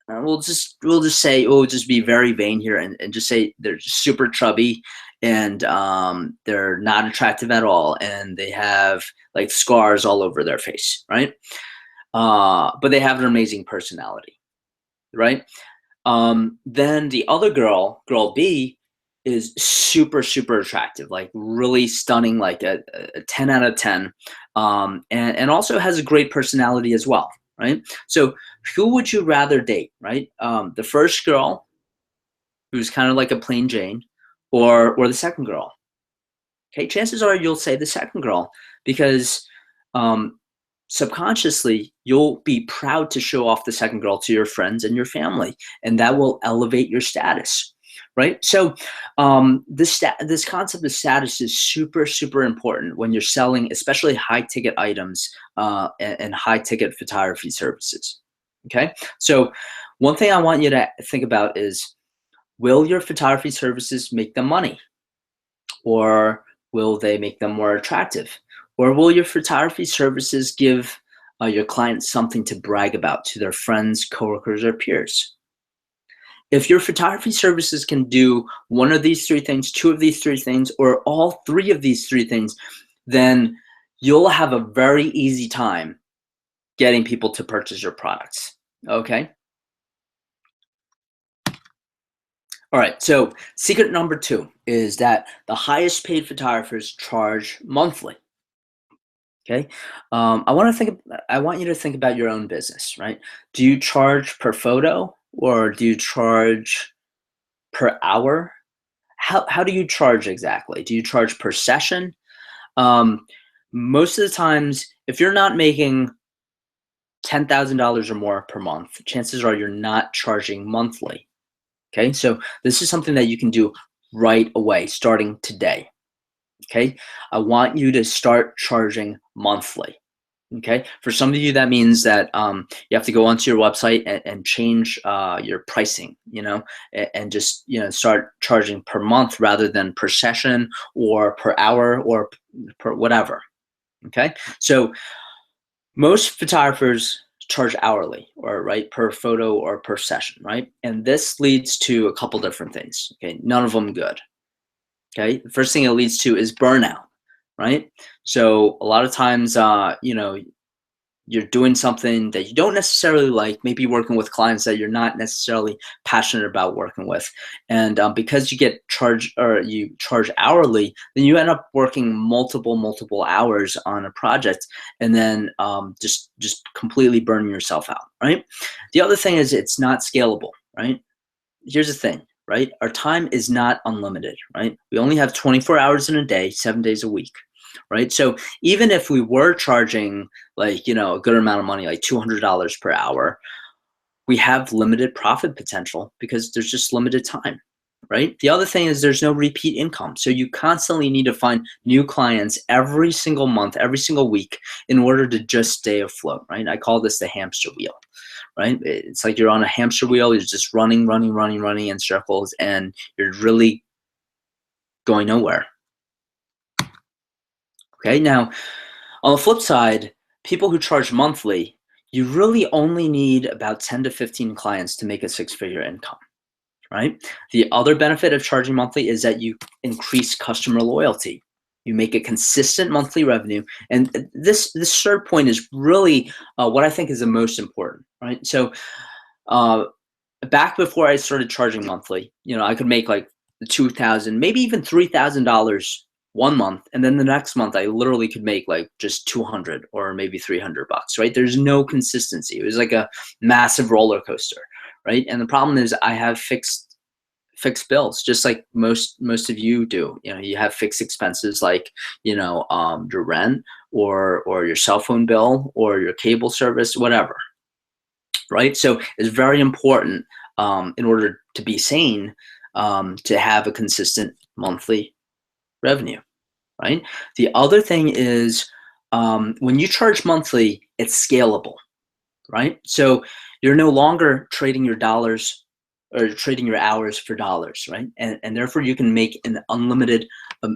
we'll just be very vain here and just say they're super chubby and they're not attractive at all and they have like scars all over their face, right? But they have an amazing personality, right? Then the other girl B, is super, super attractive, like really stunning, like a 10 out of 10, and also has a great personality as well, right? So who would you rather date, right? The first girl, who's kind of like a plain Jane, or the second girl? Okay, chances are you'll say the second girl because um, subconsciously you'll be proud to show off the second girl to your friends and your family, and that will elevate your status, right? So this concept of status is super, super important when you're selling, especially high ticket items and high ticket photography services. Okay, so one thing I want you to think about is, will your photography services make them money? Or will they make them more attractive? Or will your photography services give your clients something to brag about to their friends, coworkers, or peers? If your photography services can do one of these three things, two of these three things, or all three of these three things, then you'll have a very easy time getting people to purchase your products. Okay? All right, so secret number two is that the highest paid photographers charge monthly. Okay. I want you to think about your own business, right? Do you charge per photo or do you charge per hour? How do you charge exactly? Do you charge per session? Um, Most of the times, if you're not making $10,000 or more per month, chances are you're not charging monthly. Okay. So this is something that you can do right away, starting today. Okay. I want you to start charging monthly. Okay. For some of you, that means that you have to go onto your website and change your pricing, and just, start charging per month rather than per session or per hour or per whatever. Okay. So most photographers charge hourly or right per photo or per session, right? And this leads to a couple different things. Okay. None of them good. Okay. The first thing it leads to is burnout, right? So a lot of times, you're doing something that you don't necessarily like, maybe working with clients that you're not necessarily passionate about working with. And because you get charged or you charge hourly, then you end up working multiple hours on a project and then just completely burning yourself out, right? The other thing is it's not scalable, right? Here's the thing, right? Our time is not unlimited, right? We only have 24 hours in a day, 7 days a week, right? So even if we were charging like, a good amount of money, like $200 per hour, we have limited profit potential because there's just limited time, right? The other thing is there's no repeat income. So you constantly need to find new clients every single month, every single week in order to just stay afloat, right? I call this the hamster wheel, right? It's like you're on a hamster wheel, you're just running in circles and you're really going nowhere. Okay, now on the flip side, people who charge monthly, you really only need about 10 to 15 clients to make a six-figure income, right? The other benefit of charging monthly is that you increase customer loyalty. You make a consistent monthly revenue. And this third point is really what I think is the most important, right? So uh, back before I started charging monthly, I could make like $2,000, maybe even $3,000 one month, and then the next month I literally could make like just 200 or maybe $300, right? There's no consistency. It was like a massive roller coaster, right? And the problem is I have fixed bills, just like most of you do. You have fixed expenses like your rent or your cell phone bill or your cable service, whatever, right? So it's very important in order to be sane to have a consistent monthly revenue, right? The other thing is when you charge monthly, it's scalable, right? So you're no longer trading your dollars or trading your hours for dollars, right? And therefore you can make an unlimited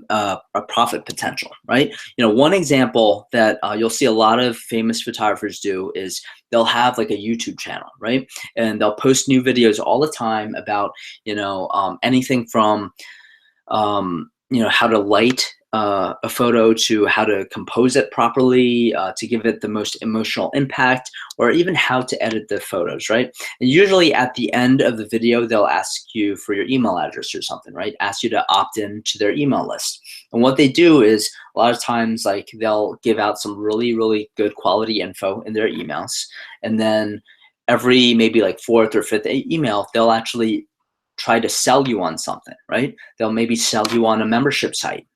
a profit potential, right? One example that you'll see a lot of famous photographers do is they'll have like a YouTube channel, right? And they'll post new videos all the time about, anything from how to light a photo to how to compose it properly to give it the most emotional impact, or even how to edit the photos, right? And usually at the end of the video, they'll ask you for your email address or something, right? Ask you to opt in to their email list. And what they do is a lot of times, like they'll give out some really good quality info in their emails. And then every maybe like fourth or fifth email, they'll actually try to sell you on something, right? They'll maybe sell you on a membership site.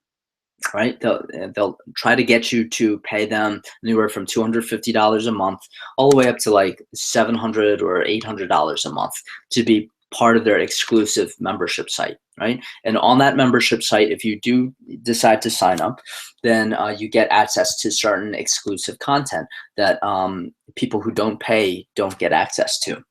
right? They'll try to get you to pay them anywhere from $250 a month all the way up to like $700 or $800 a month to be part of their exclusive membership site, right? And on that membership site, if you do decide to sign up, then you get access to certain exclusive content that people who don't pay don't get access to,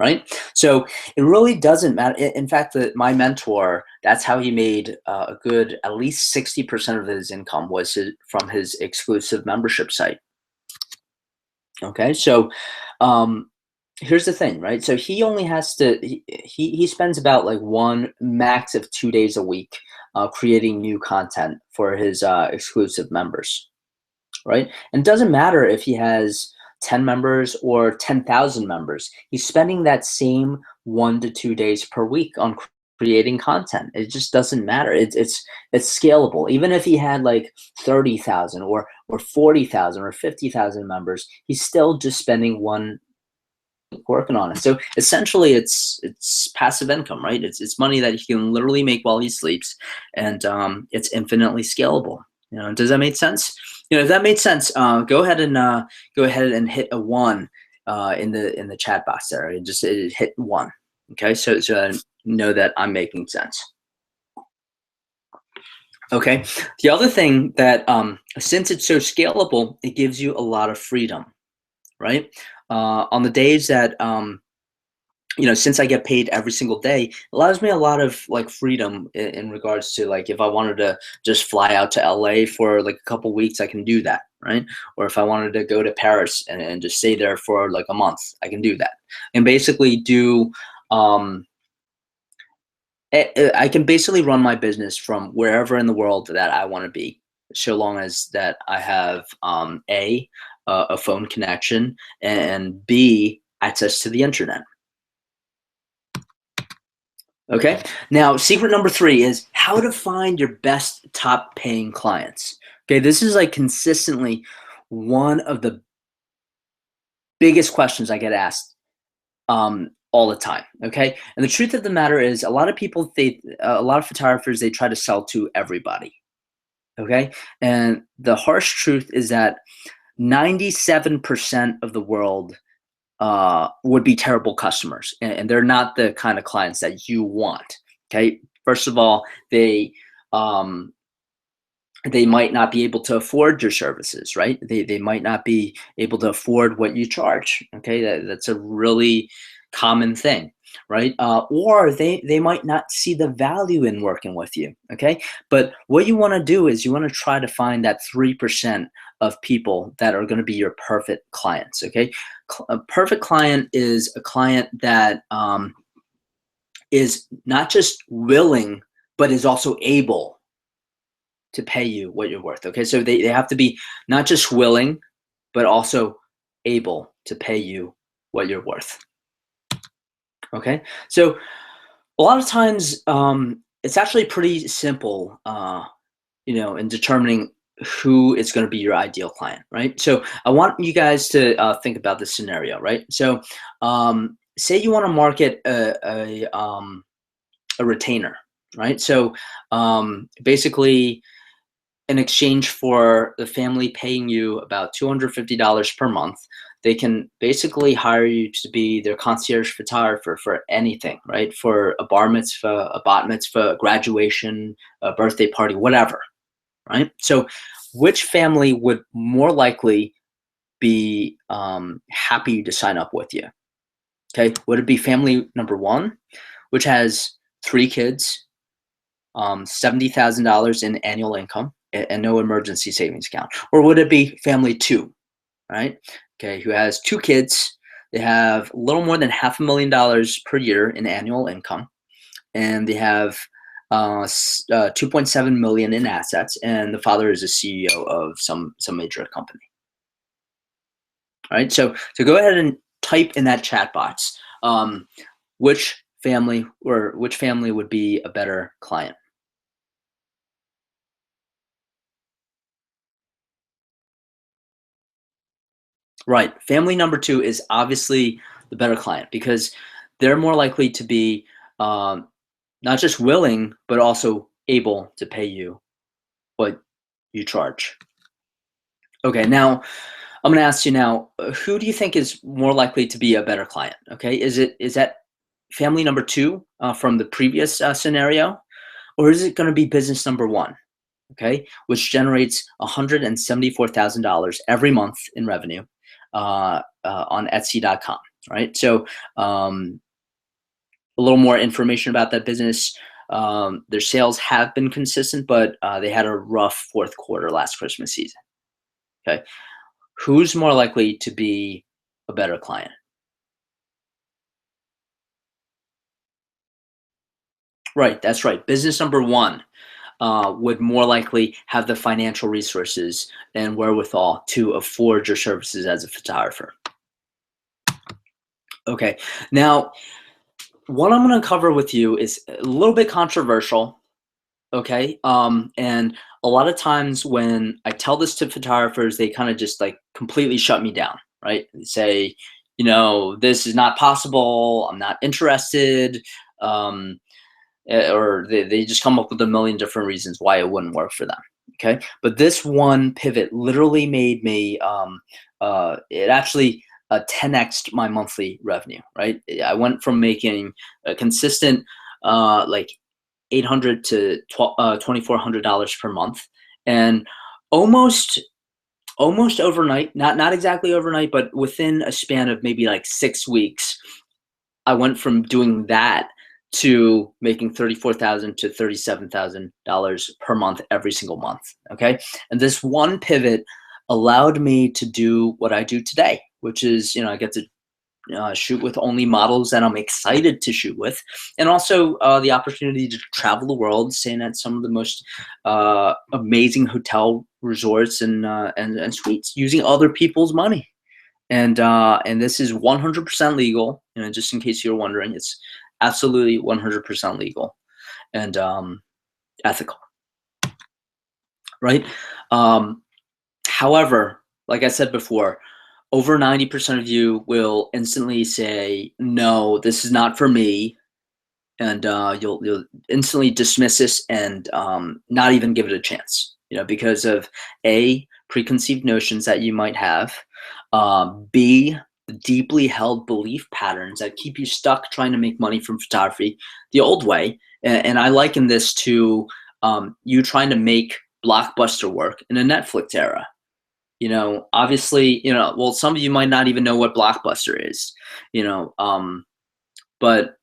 right? So it really doesn't matter. In fact, my mentor, that's how he made a good at least 60% of his income was from his exclusive membership site. Okay, so um, here's the thing, right? So he only has to he spends about like one max of 2 days a week creating new content for his exclusive members, right? And it doesn't matter if he has 10 members or 10,000 members. He's spending that same 1 to 2 days per week on creating content. It just doesn't matter. It's scalable. Even if he had like 30,000 or 40,000 or 50,000 members, he's still just spending one working on it. So essentially, it's passive income, right? It's money that he can literally make while he sleeps, and it's infinitely scalable. Does that make sense? If that made sense, go ahead and hit a one in the chat box there. Just hit one. Okay, so I know that I'm making sense. Okay. The other thing that since it's so scalable, it gives you a lot of freedom, right? On the days that since I get paid every single day, it allows me a lot of like freedom in regards to like if I wanted to just fly out to LA for like a couple weeks, I can do that, right? Or if I wanted to go to Paris and just stay there for like a month, I can do that. And basically do I can basically run my business from wherever in the world that I want to be, so long as that I have a phone connection, and B, access to the internet. Okay. Now, secret number 3 is how to find your best top paying clients. Okay. This is like consistently one of the biggest questions I get asked all the time. Okay. And the truth of the matter is, a lot of people, a lot of photographers, they try to sell to everybody. Okay. And the harsh truth is that 97% of the world would be terrible customers, and they're not the kind of clients that you want. Okay, first of all, um, they might not be able to afford your services, right? They might not be able to afford what you charge. Okay, that's a really common thing, right? Or they might not see the value in working with you. Okay, but what you want to do is you want to try to find that 3% of people that are going to be your perfect clients. Okay, a perfect client is a client that is not just willing but is also able to pay you what you're worth. Okay, so they have to be not just willing but also able to pay you what you're worth. Okay, so a lot of times it's actually pretty simple in determining who is going to be your ideal client, right? So I want you guys to think about this scenario, right? So say you want to market a retainer, right? So basically, in exchange for the family paying you about $250 per month, they can basically hire you to be their concierge photographer for anything, right? For a bar mitzvah, a bat mitzvah, a graduation, a birthday party, whatever, right? So which family would more likely be happy to sign up with you? Okay, would it be family number 1, which has 3 kids, $70,000 in annual income, and no emergency savings account? Or would it be family 2, right? Okay, who has 2 kids, they have a little more than $500,000 per year in annual income, and they have 2.7 million in assets, and the father is a CEO of some major company. All right, so go ahead and type in that chat box which family would be a better client. Right, family number 2 is obviously the better client because they're more likely to be not just willing but also able to pay you what you charge. Okay, now I'm going to ask you now, who do you think is more likely to be a better client? Okay, is that family number two from the previous scenario, or is it going to be business number one? Okay, which generates $174,000 every month in revenue on Etsy.com. Right, so a little more information about that business. Their sales have been consistent, but they had a rough fourth quarter last Christmas season. Okay, who's more likely to be a better client? Right, that's right. Business number one would more likely have the financial resources and wherewithal to afford your services as a photographer. Okay, now what I'm going to cover with you is a little bit controversial. Okay, and a lot of times when I tell this to photographers, they kind of just like completely shut me down, right? They say, this is not possible. I'm not interested. Um, or they just come up with a million different reasons why it wouldn't work for them. Okay, but this one pivot literally made me it actually 10x'd my monthly revenue. Right, I went from making a consistent like 800 to $2,400 per month, and almost overnight, not exactly overnight, but within a span of maybe like 6 weeks, I went from doing that to making $34,000 to $37,000 per month every single month. Okay, and this one pivot allowed me to do what I do today, which is I get to shoot with only models that I'm excited to shoot with, and also the opportunity to travel the world, staying at some of the most amazing hotel resorts and suites using other people's money. And this is 100% legal. Just in case you're wondering, it's absolutely 100% legal and ethical, right? Um, However, like I said before, over 90% of you will instantly say, "No, this is not for me," and you'll instantly dismiss this and not even give it a chance. Because of A, preconceived notions that you might have, B, the deeply held belief patterns that keep you stuck trying to make money from photography the old way. And I liken this to you trying to make blockbuster work in a Netflix era. Obviously, well, some of you might not even know what Blockbuster is, but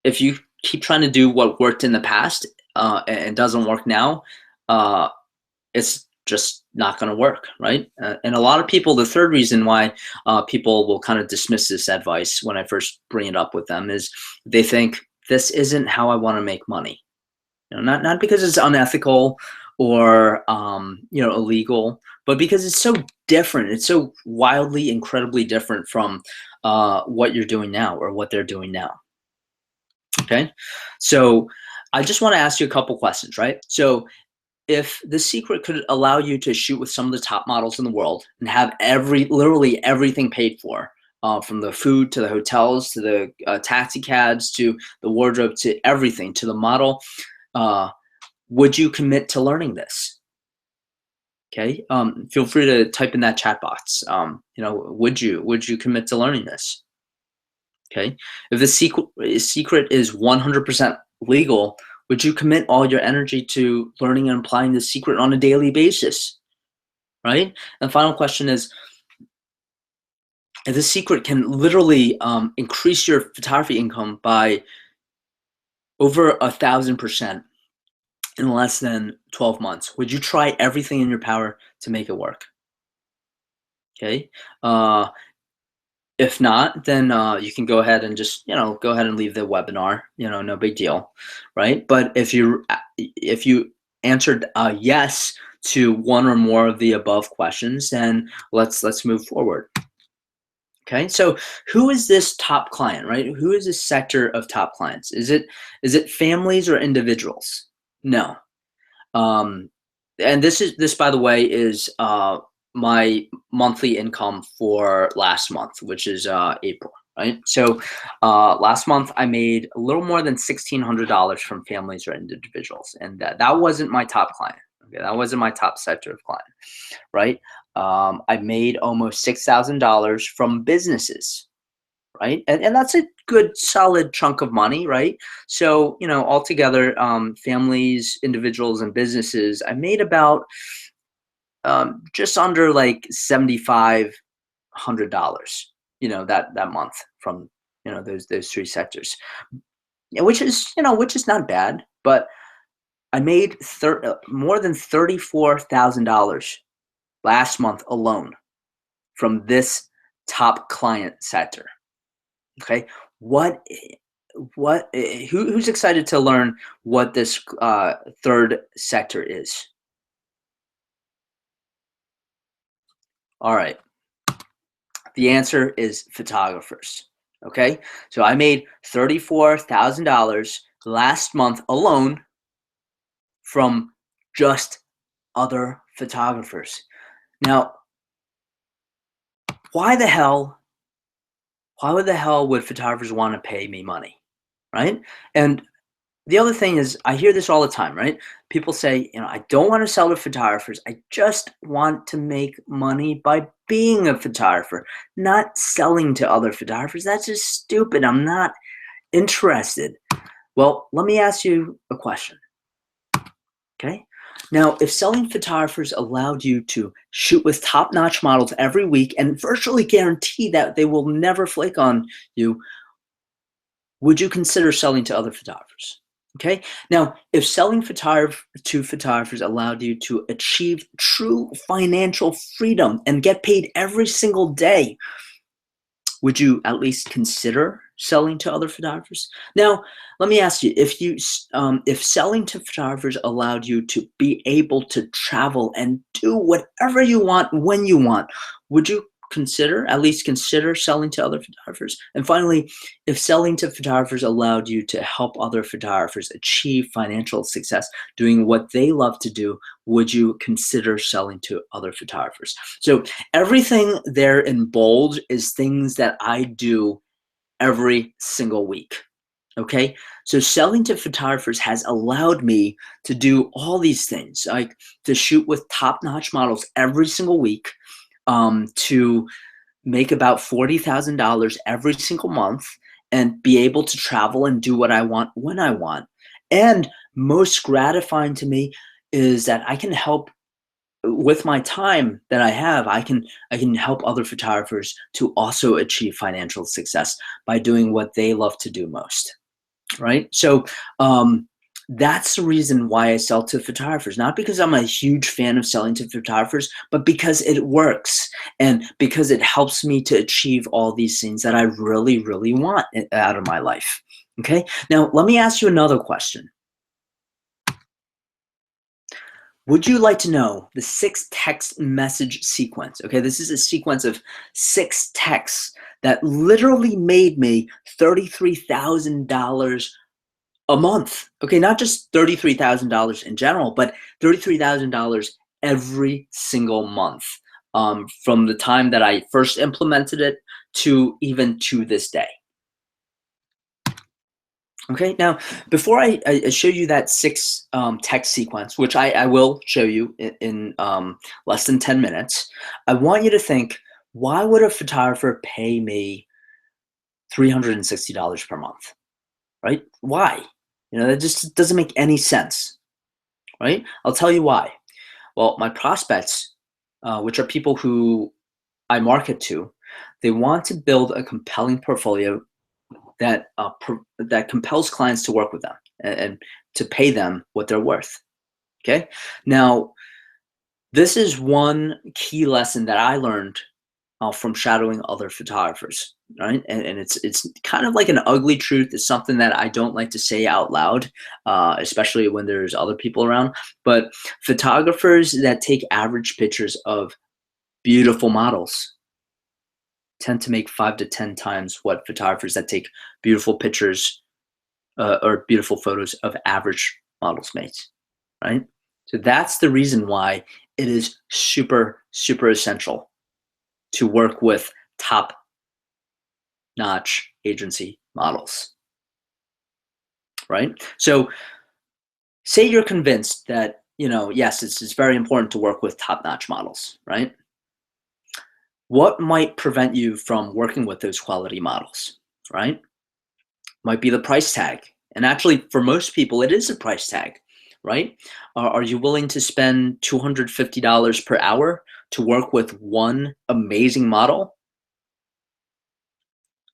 if you keep trying to do what worked in the past and doesn't work now, uh, it's just not going to work, right? And a lot of people, the third reason why people will kind of dismiss this advice when I first bring it up with them is they think this isn't how I want to make money. Not because it's unethical or illegal, but because it's so different. It's so wildly, incredibly different from what you're doing now or what they're doing now. Okay, so I just want to ask you a couple questions, right? So if the secret could allow you to shoot with some of the top models in the world and have literally everything paid for, from the food to the hotels to the taxi cabs to the wardrobe to everything to the model, uh, would you commit to learning this? Okay, feel free to type in that chat box. Would you commit to learning this? Okay, if the secret is 100% legal, would you commit all your energy to learning and applying the secret on a daily basis? Right. And the final question is, if the secret can literally increase your photography income by over 1,000% in less than 12 months, would you try everything in your power to make it work? Okay. If not, then you can go ahead and just go ahead and leave the webinar. No big deal, right? But if you answered yes to one or more of the above questions, then let's move forward. Okay, so who is this top client, right? Who is this sector of top clients? Is it families or individuals? No. Um, and this, by the way, is my monthly income for last month, which is April, right? So last month I made a little more than $1,600 from families or individuals, and that wasn't my top client. Okay, that wasn't my top sector of client, right? I made almost $6,000 from businesses, right? And that's a good solid chunk of money, right? So, altogether, families, individuals, and businesses, I made about just under like $7,500, that month from those three sectors, yeah, which is not bad, but I made more than $34,000 last month alone from this top client sector. Okay, what who's excited to learn what this third sector is? All right, the answer is photographers. Okay, so I made $34,000 last month alone from just other photographers. Now, why the hell would photographers want to pay me money, right? And the other thing is, I hear this all the time, right? People say, I don't want to sell to photographers. I just want to make money by being a photographer, not selling to other photographers. That's just stupid. I'm not interested. Well, let me ask you a question. Okay. Now, if selling photographers allowed you to shoot with top-notch models every week and virtually guarantee that they will never flake on you, would you consider selling to other photographers? Okay. Now, if selling to photographers allowed you to achieve true financial freedom and get paid every single day, would you at least consider selling to other photographers? Now, let me ask you: if selling to photographers allowed you to be able to travel and do whatever you want when you want, would you at least consider selling to other photographers? And finally, if selling to photographers allowed you to help other photographers achieve financial success doing what they love to do, would you consider selling to other photographers? So everything there in bold is things that I do every single week. Okay. So selling to photographers has allowed me to do all these things, like to shoot with top-notch models every single week, to make about $40,000 every single month, and be able to travel and do what I want when I want. And most gratifying to me is that I can help with my time that I have. I can help other photographers to also achieve financial success by doing what they love to do most, right? So that's the reason why I sell to photographers, not because I'm a huge fan of selling to photographers, but because it works and because it helps me to achieve all these things that I really, really want out of my life. Okay. Now, let me ask you another question. Would you like to know the 6 text message sequence? Okay, this is a sequence of 6 texts that literally made me $33,000 a month. Okay, not just $33,000 in general, but $33,000 every single month, from the time that I first implemented it to even to this day. Okay, now before I show you that 6 text sequence, which I will show you in less than 10 minutes, I want you to think, why would a photographer pay me $360 per month, right? Why? That just doesn't make any sense, right? I'll tell you why. Well, my prospects, which are people who I market to, they want to build a compelling portfolio that compels clients to work with them and to pay them what they're worth. Okay. Now, this is one key lesson that I learned from shadowing other photographers, right? And it's kind of like an ugly truth. It's something that I don't like to say out loud, especially when there's other people around. But photographers that take average pictures of beautiful models tend to make 5 to 10 times what photographers that take beautiful pictures or beautiful photos of average models make, right? So that's the reason why it is super, super essential to work with top-notch agency models, right? So say you're convinced that yes, it's very important to work with top-notch models, right? What might prevent you from working with those quality models, right? Might be the price tag. And actually, for most people, it is a price tag, right? Are you willing to spend $250 per hour to work with one amazing model?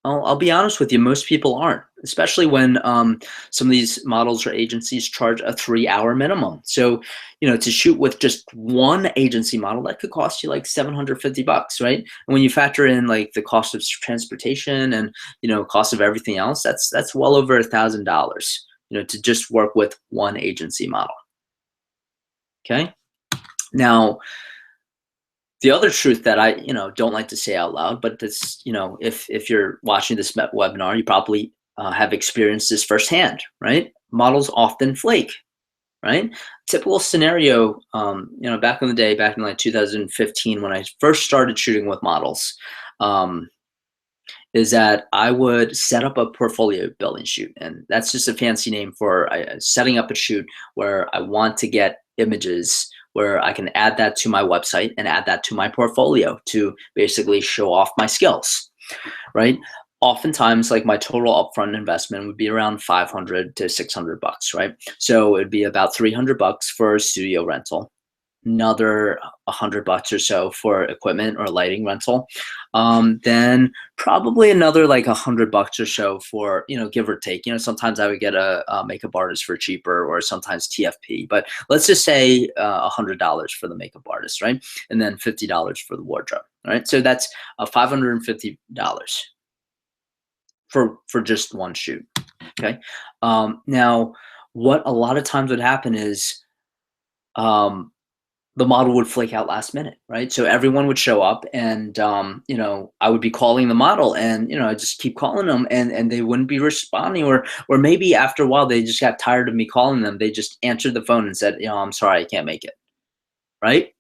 I'll be honest with you, most people aren't, especially when some of these models or agencies charge a 3-hour minimum. So, to shoot with just one agency model, that could cost you like $750, right? And when you factor in like the cost of transportation and cost of everything else, that's well over $1,000, to just work with one agency model. Okay. Now, the other truth that I, don't like to say out loud, but that's, if you're watching this webinar, you probably have experienced this firsthand, right? Models often flake, right? Typical scenario, back in the day, back in like 2015, when I first started shooting with models, um, is that I would set up a portfolio building shoot. And that's just a fancy name for setting up a shoot where I want to get images where I can add that to my website and add that to my portfolio to basically show off my skills, right? Oftentimes, like my total upfront investment would be around 500 to 600 bucks, right? So it'd be about 300 bucks for a studio rental, another 100 bucks or so for equipment or lighting rental, then probably another like 100 bucks or so for give or take. Sometimes I would get a makeup artist for cheaper, or sometimes TFP. But let's just say $100 for the makeup artist, right? And then $50 for the wardrobe, right? So that's $550 for just one shoot. Okay. Now, what a lot of times would happen is um, the model would flake out last minute, right? So everyone would show up, and I would be calling the model, and I just keep calling them, and they wouldn't be responding, or maybe after a while they just got tired of me calling them. They just answered the phone and said, I'm sorry, I can't make it, right?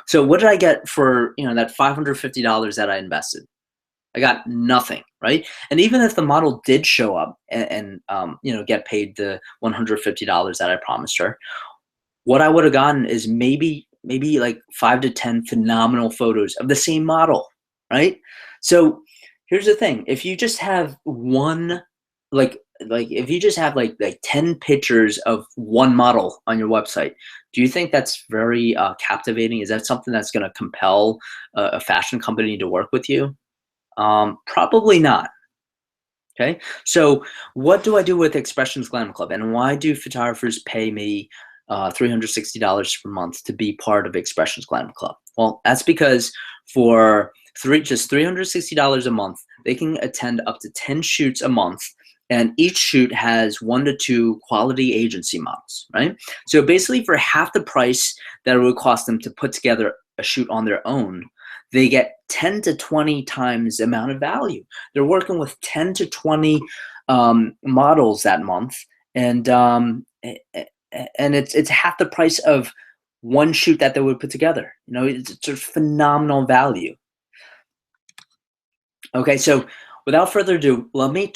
So what did I get for that $550 that I invested? I got nothing, right? And even if the model did show up and get paid the $150 that I promised her, what I would have gotten is maybe like 5 to 10 phenomenal photos of the same model, right? So here's the thing: if you just have one, like if you just have like 10 pictures of one model on your website, do you think that's very captivating? Is that something that's going to compel a fashion company to work with you? Probably not. Okay, so what do I do with Expressions Glam Club, and why do photographers pay me $360 per month to be part of Expressions Glam Club? Well, that's because for just $360 a month, they can attend up to 10 shoots a month, and each shoot has 1 to 2 quality agency models, right? So basically, for half the price that it would cost them to put together a shoot on their own, they get 10 to 20 times the amount of value. They're working with 10 to 20 models that month, and it's half the price of one shoot that they would put together. It's a phenomenal value. Okay, so without further ado, let me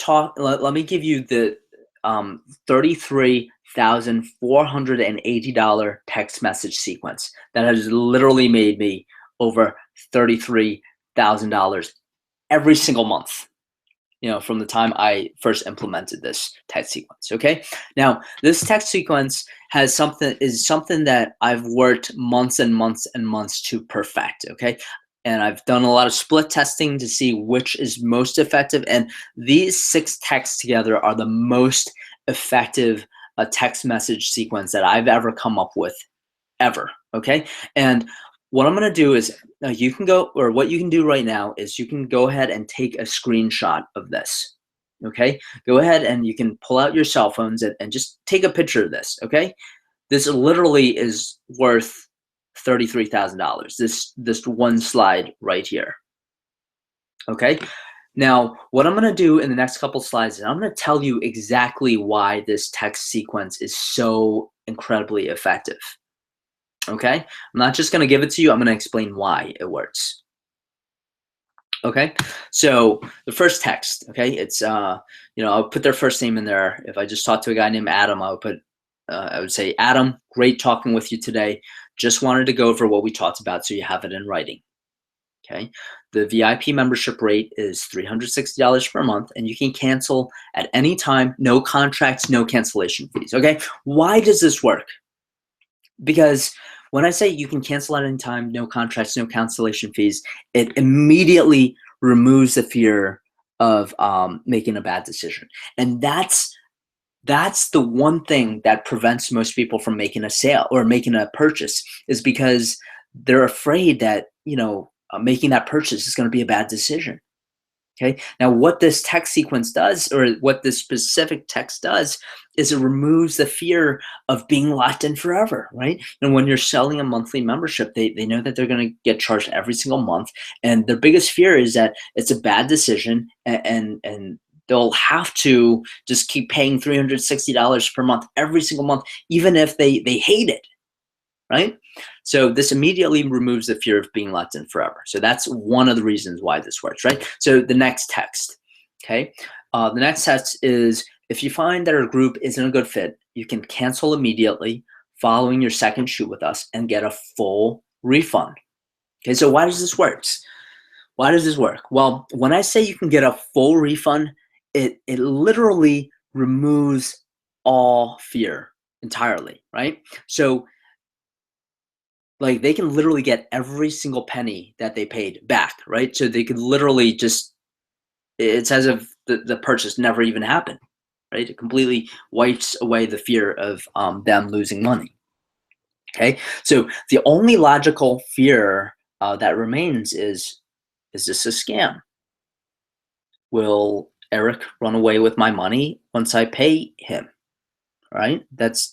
give you the $33,480 text message sequence that has literally made me over $33,000 every single month, from the time I first implemented this text sequence. Okay. Now, this text sequence is something that I've worked months and months and months to perfect. Okay. And I've done a lot of split testing to see which is most effective. And these 6 texts together are the most effective text message sequence that I've ever come up with, ever. Okay. And what I'm going to do is what you can do right now is you can go ahead and take a screenshot of this. Okay. Go ahead and you can pull out your cell phones and just take a picture of this. Okay. This literally is worth $33,000. This one slide right here. Okay. Now, what I'm going to do in the next couple slides is I'm going to tell you exactly why this text sequence is so incredibly effective. Okay, I'm not just going to give it to you. I'm going to explain why it works. Okay, so the first text. Okay, it's I'll put their first name in there. If I just talked to a guy named Adam, I would put I would say, Adam, great talking with you today. Just wanted to go over what we talked about so you have it in writing. Okay. The VIP membership rate is $360 per month, and you can cancel at any time, no contracts, no cancellation fees. Okay. Why does this work? Because when I say you can cancel at any time, no contracts, no cancellation fees, it immediately removes the fear of making a bad decision. And that's the one thing that prevents most people from making a sale or making a purchase, is because they're afraid that, making that purchase is going to be a bad decision. Okay. Now, what this text sequence does, or what this specific text does, is it removes the fear of being locked in forever, right? And when you're selling a monthly membership, they know that they're going to get charged every single month. And their biggest fear is that it's a bad decision, and they'll have to just keep paying $360 per month every single month, even if they hate it, right? So this immediately removes the fear of being locked in forever. So that's one of the reasons why this works, right? So the next text, okay? The next text is, if you find that our group isn't a good fit, you can cancel immediately following your second shoot with us and get a full refund. Okay, so why does this work? Why does this work? Well, when I say you can get a full refund, it literally removes all fear entirely, right? So like, they can literally get every single penny that they paid back, right? So they could literally just, it's as if the purchase never even happened, right? It completely wipes away the fear of them losing money. Okay, so the only logical fear that remains is this a scam? Will Eric run away with my money once I pay him? Right? That's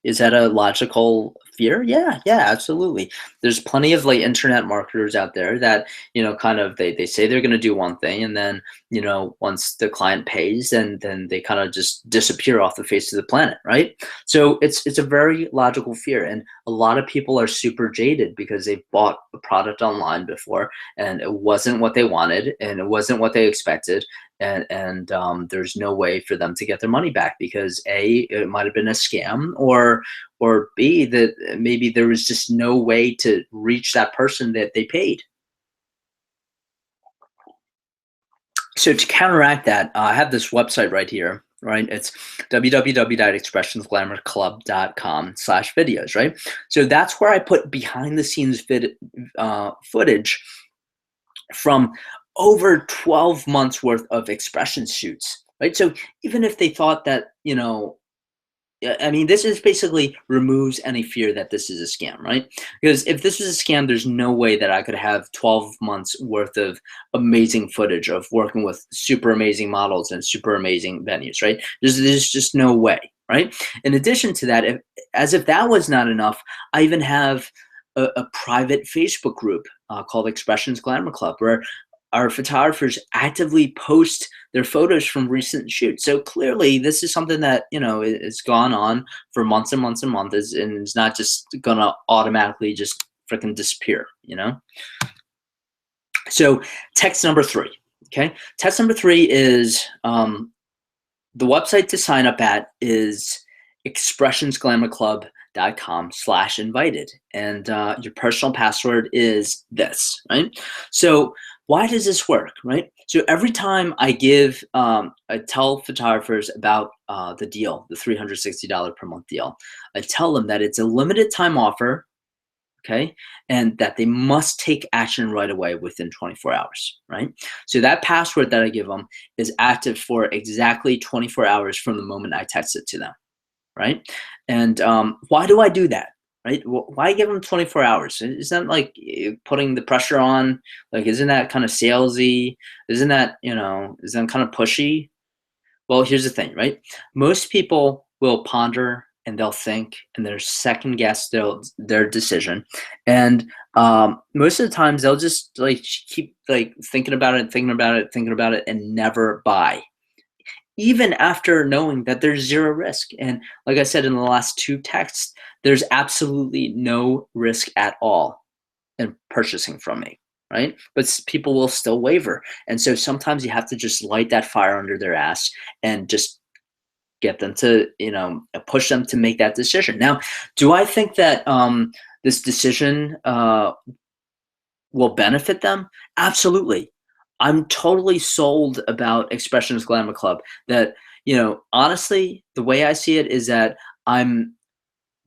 is that a logical fear? Yeah, yeah, absolutely. There's plenty of like internet marketers out there that, kind of they say they're gonna do one thing, and then, once the client pays, then they kind of just disappear off the face of the planet, right? So it's a very logical fear. And a lot of people are super jaded because they've bought a product online before and it wasn't what they wanted and it wasn't what they expected, and there's no way for them to get their money back because A, it might have been a scam, or B, that maybe there was just no way to reach that person that they paid. So to counteract that, I have this website right here, right? It's www.expressionsglamourclub.com/videos, right? So that's where I put behind the scenes footage from over 12 months worth of expression shoots, right? So even if they thought that, yeah, I mean, this is basically removes any fear that this is a scam, right? Because if this was a scam, there's no way that I could have 12 months worth of amazing footage of working with super amazing models and super amazing venues, right? There's just no way, right? In addition to that, as if that was not enough, I even have a private Facebook group called Expressions Glamour Club, where our photographers actively post their photos from recent shoots. So clearly, this is something that it's gone on for months and months and months, and it's not just gonna automatically just freaking disappear. So text number 3. Okay, text number 3 is the website to sign up at is expressionsglamourclub.com/invited, and your personal password is this, right? So why does this work, right? So every time I tell photographers about the deal, the $360 per month deal, I tell them that it's a limited time offer, okay, and that they must take action right away within 24 hours, right? So that password that I give them is active for exactly 24 hours from the moment I text it to them, right? And why do I do that? Right? Why give them 24 hours? Isn't that like putting the pressure on? Like, isn't that kind of salesy? Isn't that, isn't that kind of pushy? Well, here's the thing, right? Most people will ponder and they'll think and they'll second guess their decision. And most of the times they'll just like keep like thinking about it, thinking about it, thinking about it, and never buy, even after knowing that there's zero risk. And like I said in the last 2 texts, there's absolutely no risk at all in purchasing from me, right? But people will still waver. And so sometimes you have to just light that fire under their ass and just get them to, push them to make that decision. Now, do I think that this decision will benefit them? Absolutely. I'm totally sold about Expressions Glamour Club. That, honestly, the way I see it is that I'm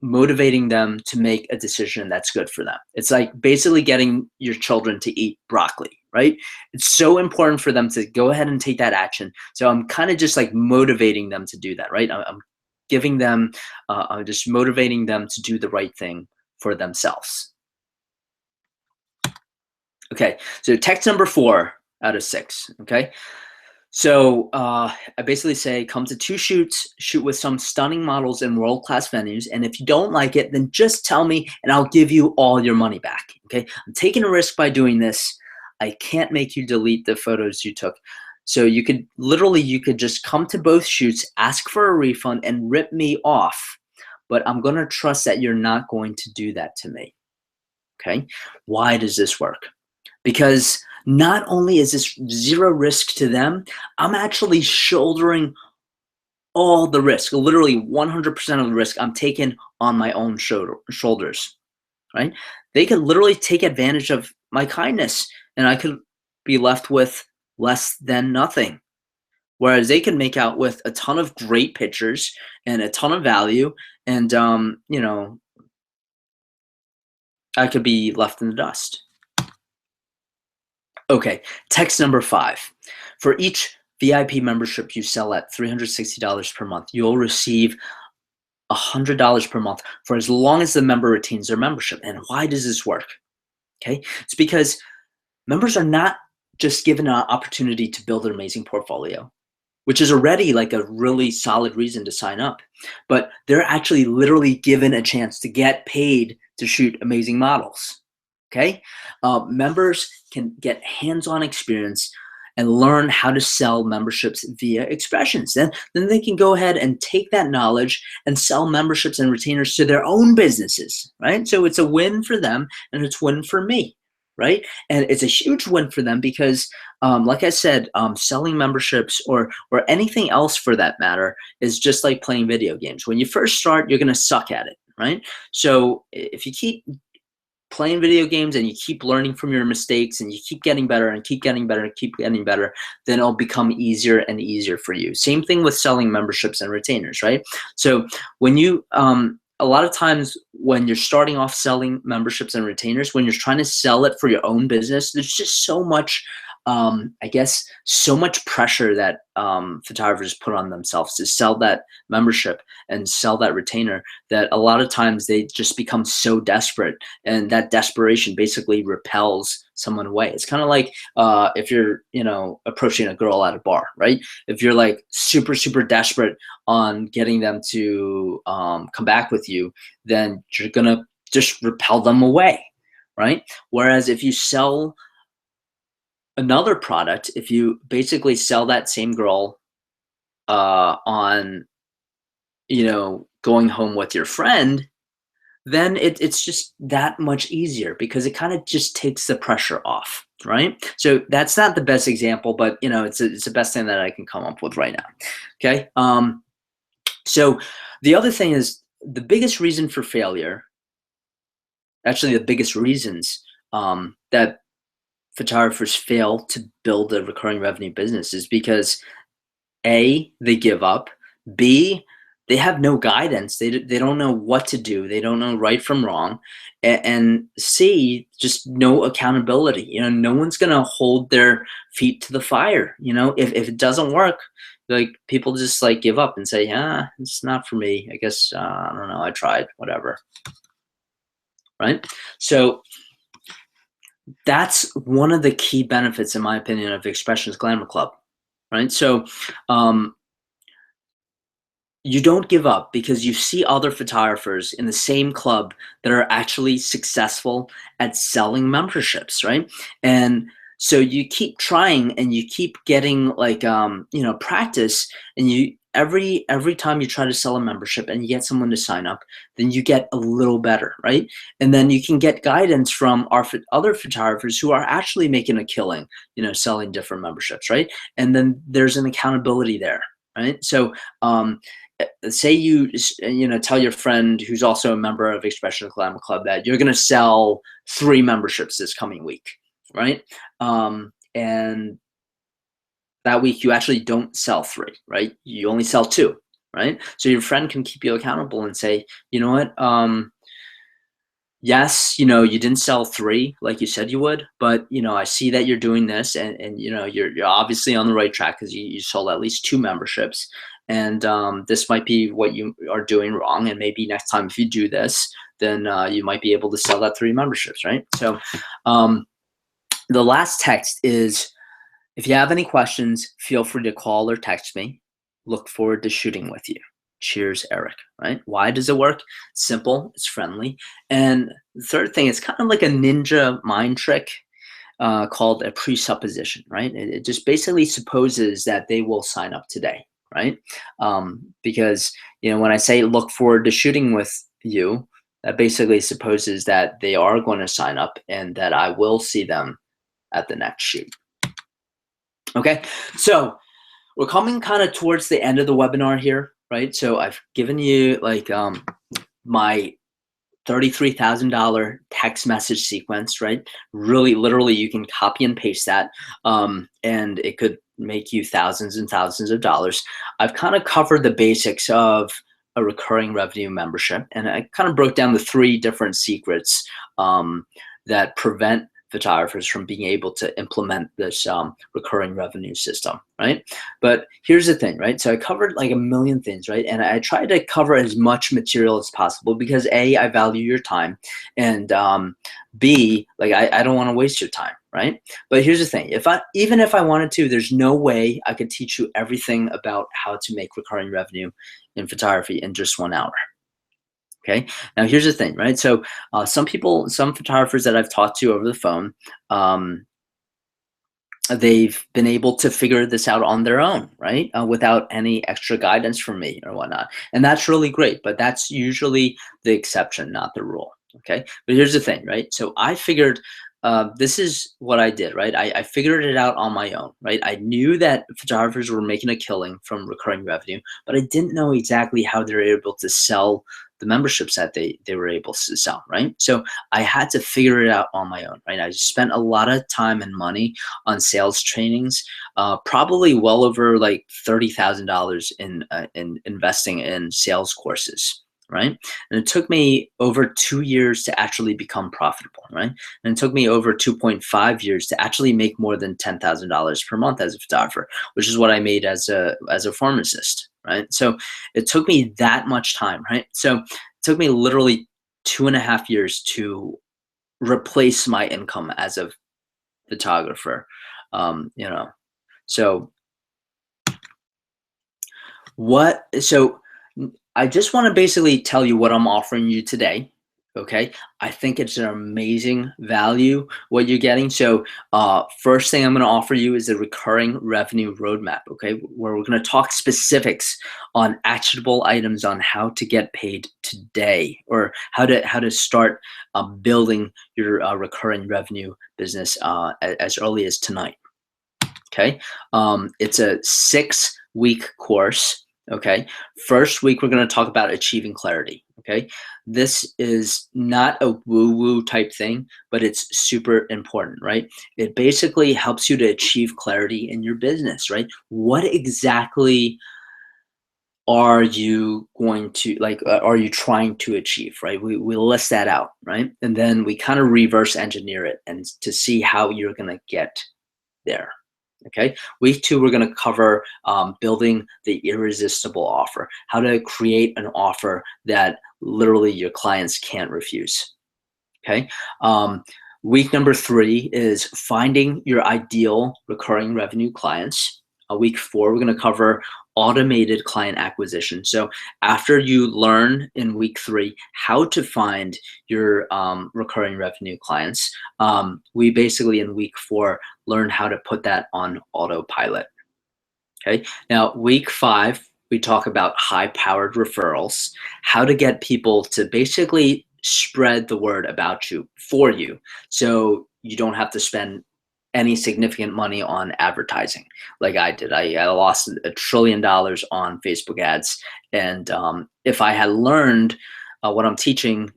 motivating them to make a decision that's good for them. It's like basically getting your children to eat broccoli, right? It's so important for them to go ahead and take that action. So I'm kind of just like motivating them to do that, right? I'm giving them, I'm just motivating them to do the right thing for themselves. Okay, so text number 4 out of 6. Okay, so I basically say, come to 2 shoots, shoot with some stunning models in world-class venues, and if you don't like it, then just tell me and I'll give you all your money back. Okay, I'm taking a risk by doing this. I can't make you delete the photos you took. So you could just come to both shoots, ask for a refund, and rip me off. But I'm gonna trust that you're not going to do that to me. Okay, why does this work? Because not only is this zero risk to them, I'm actually shouldering all the risk, literally 100% of the risk I'm taking on my own shoulders, right? They could literally take advantage of my kindness and I could be left with less than nothing. Whereas they can make out with a ton of great pictures and a ton of value, and I could be left in the dust. Okay, text number 5. For each VIP membership you sell at $360 per month, you'll receive $100 per month for as long as the member retains their membership. And why does this work? Okay, it's because members are not just given an opportunity to build an amazing portfolio, which is already like a really solid reason to sign up, but they're actually literally given a chance to get paid to shoot amazing models. Okay, members can get hands-on experience and learn how to sell memberships via Expressions. Then they can go ahead and take that knowledge and sell memberships and retainers to their own businesses, right? So it's a win for them and it's a win for me, right? And it's a huge win for them because, like I said, selling memberships or anything else for that matter is just like playing video games. When you first start, you're going to suck at it, right? So if you keep playing video games and you keep learning from your mistakes and you keep getting better and keep getting better and keep getting better, then it'll become easier and easier for you. Same thing with selling memberships and retainers, right? So when you a lot of times when you're starting off selling memberships and retainers, when you're trying to sell it for your own business, there's just so much so much pressure that photographers put on themselves to sell that membership and sell that retainer, that a lot of times they just become so desperate, and that desperation basically repels someone away. It's kind of like if you're approaching a girl at a bar, right? If you're like super desperate on getting them to come back with you, then you're gonna just repel them away, right? Whereas if you sell another product, if you basically sell that same girl on going home with your friend, then it's just that much easier because it kind of just takes the pressure off, right? So that's not the best example, but it's the best thing that I can come up with right now. Okay, so the other thing is, the biggest reason for failure, actually the biggest reasons that photographers fail to build a recurring revenue business is because A, they give up, B, they have no guidance, they don't know what to do, they don't know right from wrong, and C, just no accountability. No one's gonna hold their feet to the fire. If it doesn't work, like, people just like give up and say, yeah, it's not for me, I guess, I don't know, I tried, whatever, right? So that's one of the key benefits, in my opinion, of Expressions Glamour Club, right? So you don't give up because you see other photographers in the same club that are actually successful at selling memberships, right? And so you keep trying and you keep getting like practice, and you every time you try to sell a membership and you get someone to sign up, then you get a little better, right? And then you can get guidance from other photographers who are actually making a killing, selling different memberships, right? And then there's an accountability there, right? So say you tell your friend who's also a member of Expression Climate Club that you're going to sell 3 memberships this coming week, right? And that week you actually don't sell 3, right? You only sell 2, right? So your friend can keep you accountable and say, you know what? Yes, you didn't sell 3 like you said you would, but I see that you're doing this, and you're obviously on the right track because you sold at least 2 memberships, and this might be what you are doing wrong, and maybe next time if you do this, then you might be able to sell that 3 memberships, right? So the last text is, if you have any questions, feel free to call or text me. Look forward to shooting with you. Cheers, Eric, right? Why does it work? Simple, it's friendly. And the third thing, it's kind of like a ninja mind trick called a presupposition, right? It just basically supposes that they will sign up today, right? Because, when I say look forward to shooting with you, that basically supposes that they are going to sign up and that I will see them at the next shoot. Okay, so we're coming kind of towards the end of the webinar here, right? So I've given you like my $33,000 text message sequence, right? Really, literally, you can copy and paste that, and it could make you thousands and thousands of dollars. I've kind of covered the basics of a recurring revenue membership, and I kind of broke down the 3 different secrets that prevent photographers from being able to implement this recurring revenue system, right? But here's the thing, right? So I covered like a million things, right? And I tried to cover as much material as possible because A, I value your time, and B, like I don't want to waste your time, right? But here's the thing, even if I wanted to, there's no way I could teach you everything about how to make recurring revenue in photography in just 1 hour. Okay. Now here's the thing, right? So some photographers that I've talked to over the phone, they've been able to figure this out on their own, right? Without any extra guidance from me or whatnot. And that's really great, but that's usually the exception, not the rule. Okay. But here's the thing, right? So I figured this is what I did, right? I figured it out on my own, right? I knew that photographers were making a killing from recurring revenue, but I didn't know exactly how they're able to sell the memberships that they were able to sell, right? So I had to figure it out on my own, right? I spent a lot of time and money on sales trainings, probably well over like $30,000 in investing in sales courses, right? And it took me over 2 years to actually become profitable, right? And it took me over 2.5 years to actually make more than $10,000 per month as a photographer, which is what I made as a pharmacist, right? So it took me that much time, right? So it took me literally 2.5 years to replace my income as a photographer. So I just want to basically tell you what I'm offering you today. Okay, I think it's an amazing value what you're getting. So first thing I'm going to offer you is a recurring revenue roadmap. Okay, where we're going to talk specifics on actionable items on how to get paid today, or how to start building your recurring revenue business as early as tonight. Okay, it's a 6-week course. Okay, first week we're going to talk about achieving clarity. Okay, this is not a woo-woo type thing, but it's super important, right? It basically helps you to achieve clarity in your business, right? What exactly are you going to are you trying to achieve, right? We list that out, right? And then we kind of reverse engineer it and to see how you're going to get there. Okay, week 2, we're going to cover building the irresistible offer, how to create an offer that literally your clients can't refuse. Okay, week number 3 is finding your ideal recurring revenue clients. Week 4, we're going to cover automated client acquisition. So after you learn in week 3 how to find your recurring revenue clients, we basically in week 4 learn how to put that on autopilot. Okay, now week 5, we talk about high-powered referrals, how to get people to basically spread the word about you for you, so you don't have to spend any significant money on advertising like I did. I lost $1 trillion on Facebook ads. And if I had learned what I'm teaching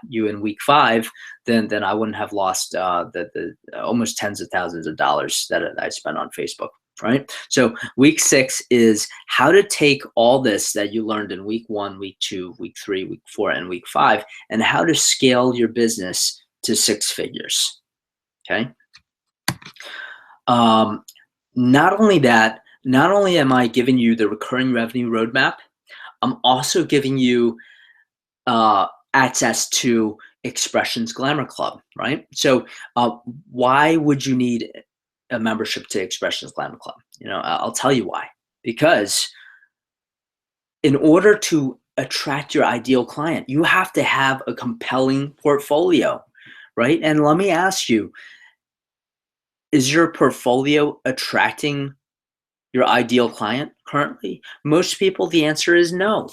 you in week 5, then I wouldn't have lost the almost tens of thousands of dollars that I spent on Facebook. Right. So week 6 is how to take all this that you learned in week 1, week 2, week 3, week 4, and week 5, and how to scale your business to 6 figures. Okay. Not only that, not only am I giving you the recurring revenue roadmap, I'm also giving you access to Expressions Glamour Club, right? So why would you need a membership to Expressions Glamour Club? I'll tell you why. Because in order to attract your ideal client, you have to have a compelling portfolio, right? And let me ask you, is your portfolio attracting your ideal client currently? Most people, the answer is no.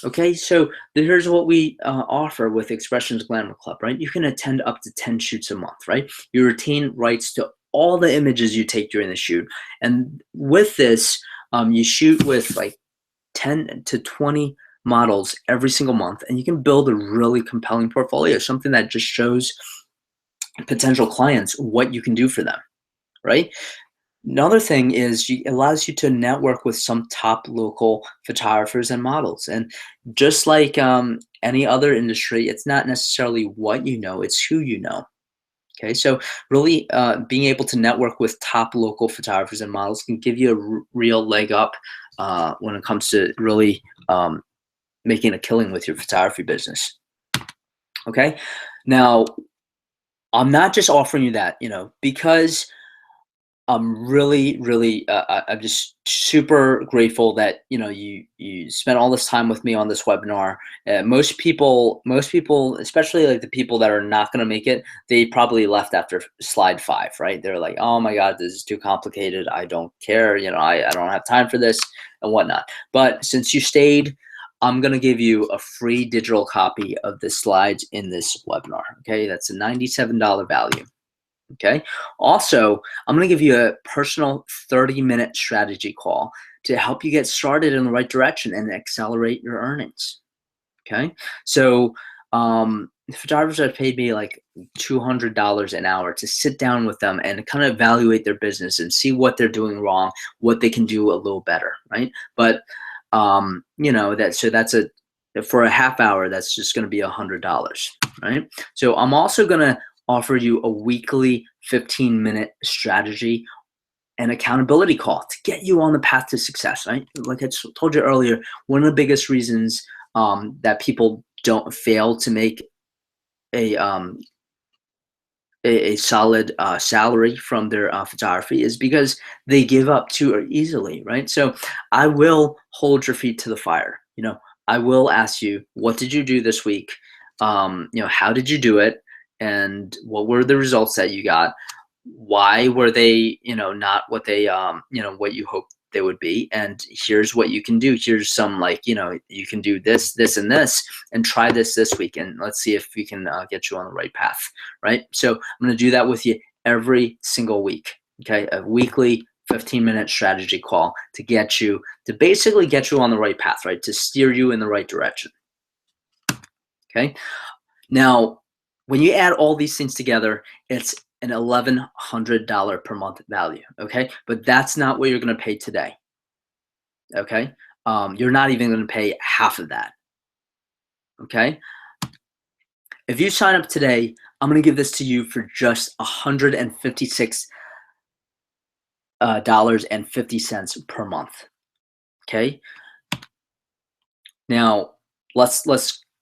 Okay, so here's what we offer with Expressions Glamour Club, right? You can attend up to 10 shoots a month, right? You retain rights to all the images you take during the shoot. And with this, you shoot with like 10 to 20 models every single month, and you can build a really compelling portfolio, something that just shows potential clients what you can do for them, right? Another thing is it allows you to network with some top local photographers and models. And just like any other industry, it's not necessarily what you know, it's who you know. Okay, so really being able to network with top local photographers and models can give you a real leg up when it comes to really making a killing with your photography business. Okay, now I'm not just offering you that, because I'm really, I'm just super grateful that you spent all this time with me on this webinar. Most people, especially like the people that are not going to make it, they probably left after slide 5, right? They're like, oh my God, this is too complicated. I don't care. I don't have time for this and whatnot. But since you stayed, I'm going to give you a free digital copy of the slides in this webinar. Okay, that's a $97 value. Okay. Also, I'm going to give you a personal 30-minute strategy call to help you get started in the right direction and accelerate your earnings. Okay. So, photographers have paid me like $200 an hour to sit down with them and kind of evaluate their business and see what they're doing wrong, what they can do a little better. Right. But, that's for a half hour, that's just going to be $100. Right. So I'm also going to offer you a weekly 15-minute strategy and accountability call to get you on the path to success, right? Like I told you earlier, one of the biggest reasons that people don't fail to make a solid salary from their photography is because they give up too easily, right? So I will hold your feet to the fire. I will ask you, what did you do this week? How did you do it? And what were the results that you got? Why were they, not what they, what you hoped they would be? And here's what you can do. Here's some you can do this, this, and this, and try this week. And let's see if we can get you on the right path, right? So I'm going to do that with you every single week. Okay. A weekly 15-minute strategy call to basically get you on the right path, right? To steer you in the right direction. Okay. Now, when you add all these things together, it's an $1,100 per month value, okay? But that's not what you're going to pay today, okay? You're not even going to pay half of that, okay? If you sign up today, I'm going to give this to you for just $156.50 per month, okay? Now, let's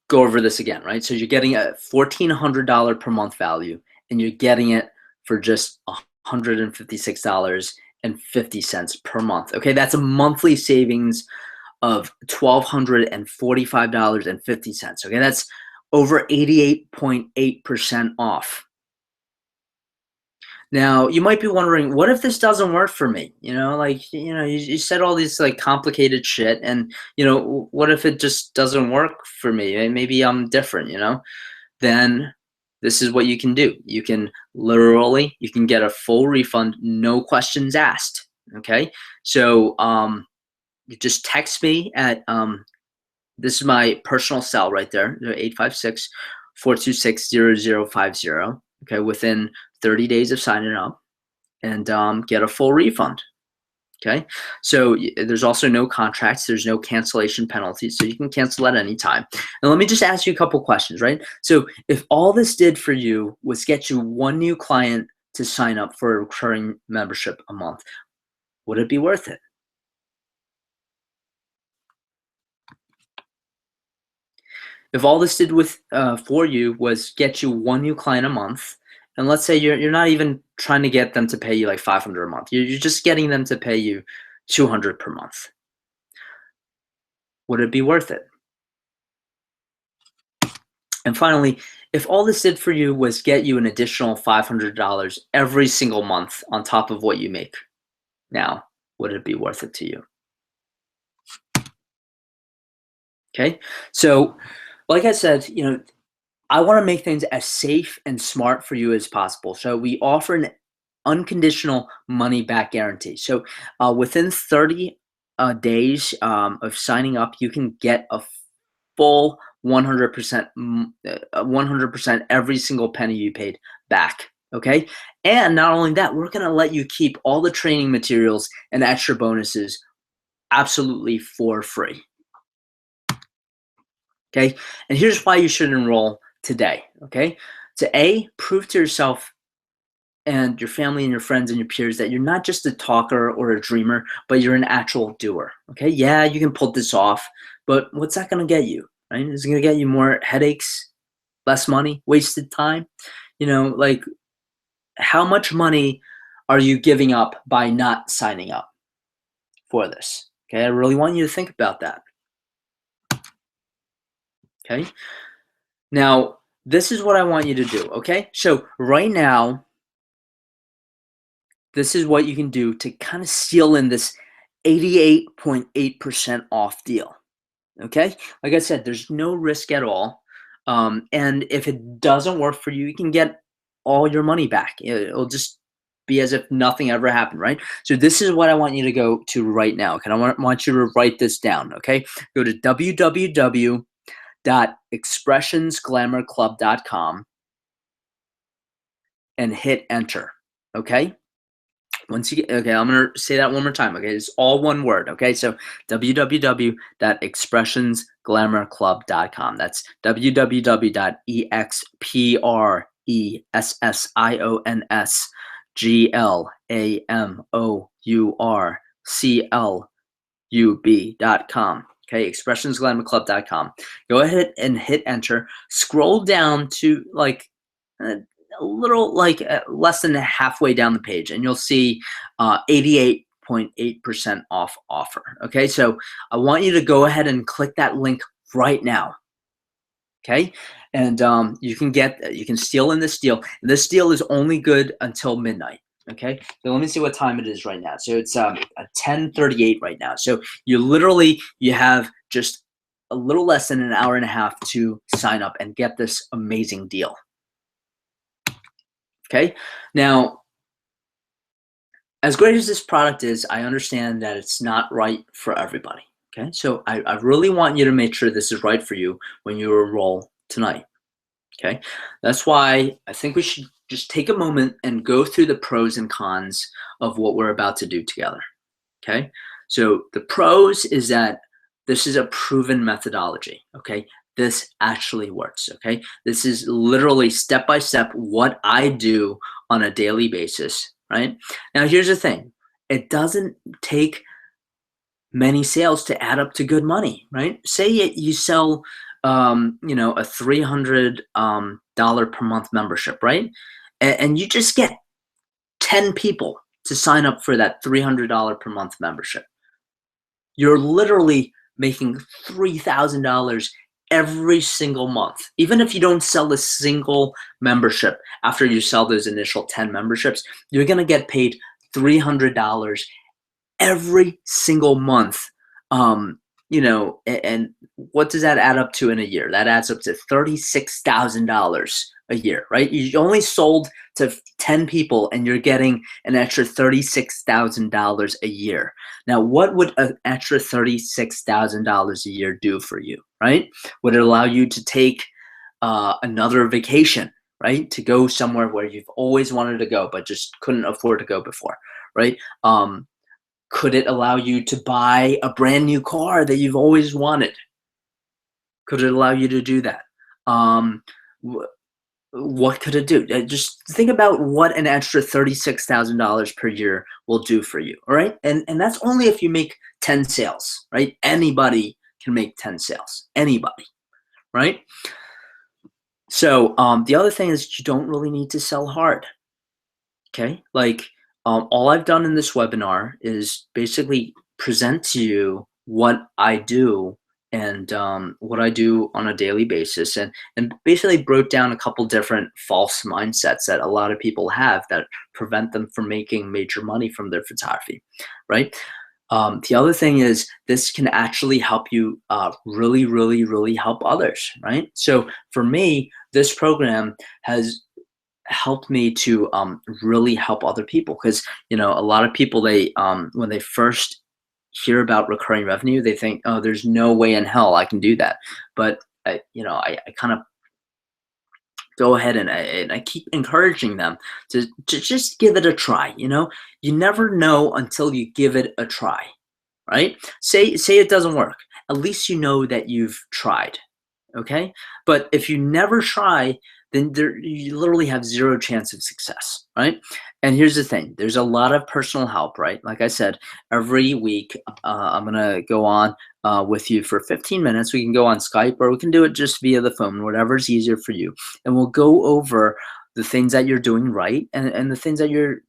go over this again, right? So you're getting a $1,400 per month value, and you're getting it for just $156.50 per month. Okay, that's a monthly savings of $1,245.50. Okay, that's over 88.8% off. Now, you might be wondering, what if this doesn't work for me? You said all these like complicated shit, and what if it just doesn't work for me? And maybe I'm different, Then this is what you can do. You can literally, you can get a full refund, no questions asked. Okay. So you just text me at, this is my personal cell right there, 856-426-0050. Okay. Within 30 days of signing up, and get a full refund. Okay, so there's also no contracts, there's no cancellation penalties, so you can cancel at any time. And let me just ask you a couple questions, right? So if all this did for you was get you one new client to sign up for a recurring membership a month, would it be worth it? If all this did with for you was get you one new client a month, and let's say you're not even trying to get them to pay you like 500 a month, you're just getting them to pay you 200 per month, would it be worth it? And finally, if all this did for you was get you an additional $500 every single month on top of what you make now, would it be worth it to you? Okay. So, like I said, I want to make things as safe and smart for you as possible. So, we offer an unconditional money back guarantee. So, within 30 days of signing up, you can get a full 100%, 100% every single penny you paid back. Okay. And not only that, we're going to let you keep all the training materials and extra bonuses absolutely for free. Okay. And here's why you should enroll today. Okay. To A, prove to yourself and your family and your friends and your peers that you're not just a talker or a dreamer, but you're an actual doer. Okay. Yeah, you can pull this off, but what's that going to get you? Right? Is it going to get you more headaches, less money, wasted time? Like, how much money are you giving up by not signing up for this? Okay. I really want you to think about that. Okay. Now, this is what I want you to do. Okay. So, right now, this is what you can do to kind of seal in this 88.8% off deal. Okay. Like I said, there's no risk at all. And if it doesn't work for you, you can get all your money back. It'll just be as if nothing ever happened, right? So this is what I want you to go to right now. Okay, I want you to write this down. Okay, go to www.expressionsglamourclub.com and hit enter. Okay. Once you get, okay, I'm going to say that one more time. Okay, it's all one word. Okay, so www.expressionsglamourclub.com. That's www.expressionsglamourclub.com. Okay, expressionsglamourclub.com. Go ahead and hit enter. Scroll down to like a little like less than halfway down the page, and you'll see 88.8% off offer. Okay, so I want you to go ahead and click that link right now. Okay, and you can steal in this deal. This deal is only good until midnight. Okay, so let me see what time it is right now. So it's 10:38 right now. So you have just a little less than an hour and a half to sign up and get this amazing deal. Okay, now, as great as this product is, I understand that it's not right for everybody. Okay, so I really want you to make sure this is right for you when you enroll tonight. Okay, that's why I think we should just take a moment and go through the pros and cons of what we're about to do together. Okay, so the pros is that this is a proven methodology. Okay, this actually works. Okay, this is literally step by step what I do on a daily basis. Right now, here's the thing: it doesn't take many sales to add up to good money. Right? Say you sell, a $300 per month membership, right? And you just get 10 people to sign up for that $300 per month membership. You're literally making $3,000 every single month. Even if you don't sell a single membership after you sell those initial 10 memberships, you're going to get paid $300 every single month. And what does that add up to in a year? That adds up to $36,000 a year, right? You only sold to 10 people and you're getting an extra $36,000 a year. Now, what would an extra $36,000 a year do for you, right? Would it allow you to take another vacation, right? To go somewhere where you've always wanted to go, but just couldn't afford to go before, right? Could it allow you to buy a brand new car that you've always wanted? Could it allow you to do that? Um, what could it do? Just think about what an extra $36,000 per year will do for you. All right. And that's only if you make 10 sales, right? Anybody can make 10 sales. Anybody. Right. So the other thing is you don't really need to sell hard. Okay. Like all I've done in this webinar is basically present to you what I do and what I do on a daily basis, and basically broke down a couple different false mindsets that a lot of people have that prevent them from making major money from their photography, right? The other thing is this can actually help you really, really, really help others, right? So for me, this program has helped me to really help other people because a lot of people they when they first hear about recurring revenue they think, oh, there's no way in hell I can do that. But I kind of go ahead and I keep encouraging them to just give it a try. You never know until you give it a try, right? Say it doesn't work, at least you know that you've tried. Okay. But if you never try, then you literally have zero chance of success, right? And here's the thing, there's a lot of personal help, right? Like I said, every week I'm gonna go on with you for 15 minutes. We can go on Skype or we can do it just via the phone, whatever's easier for you. And we'll go over the things that you're doing right and the things that you're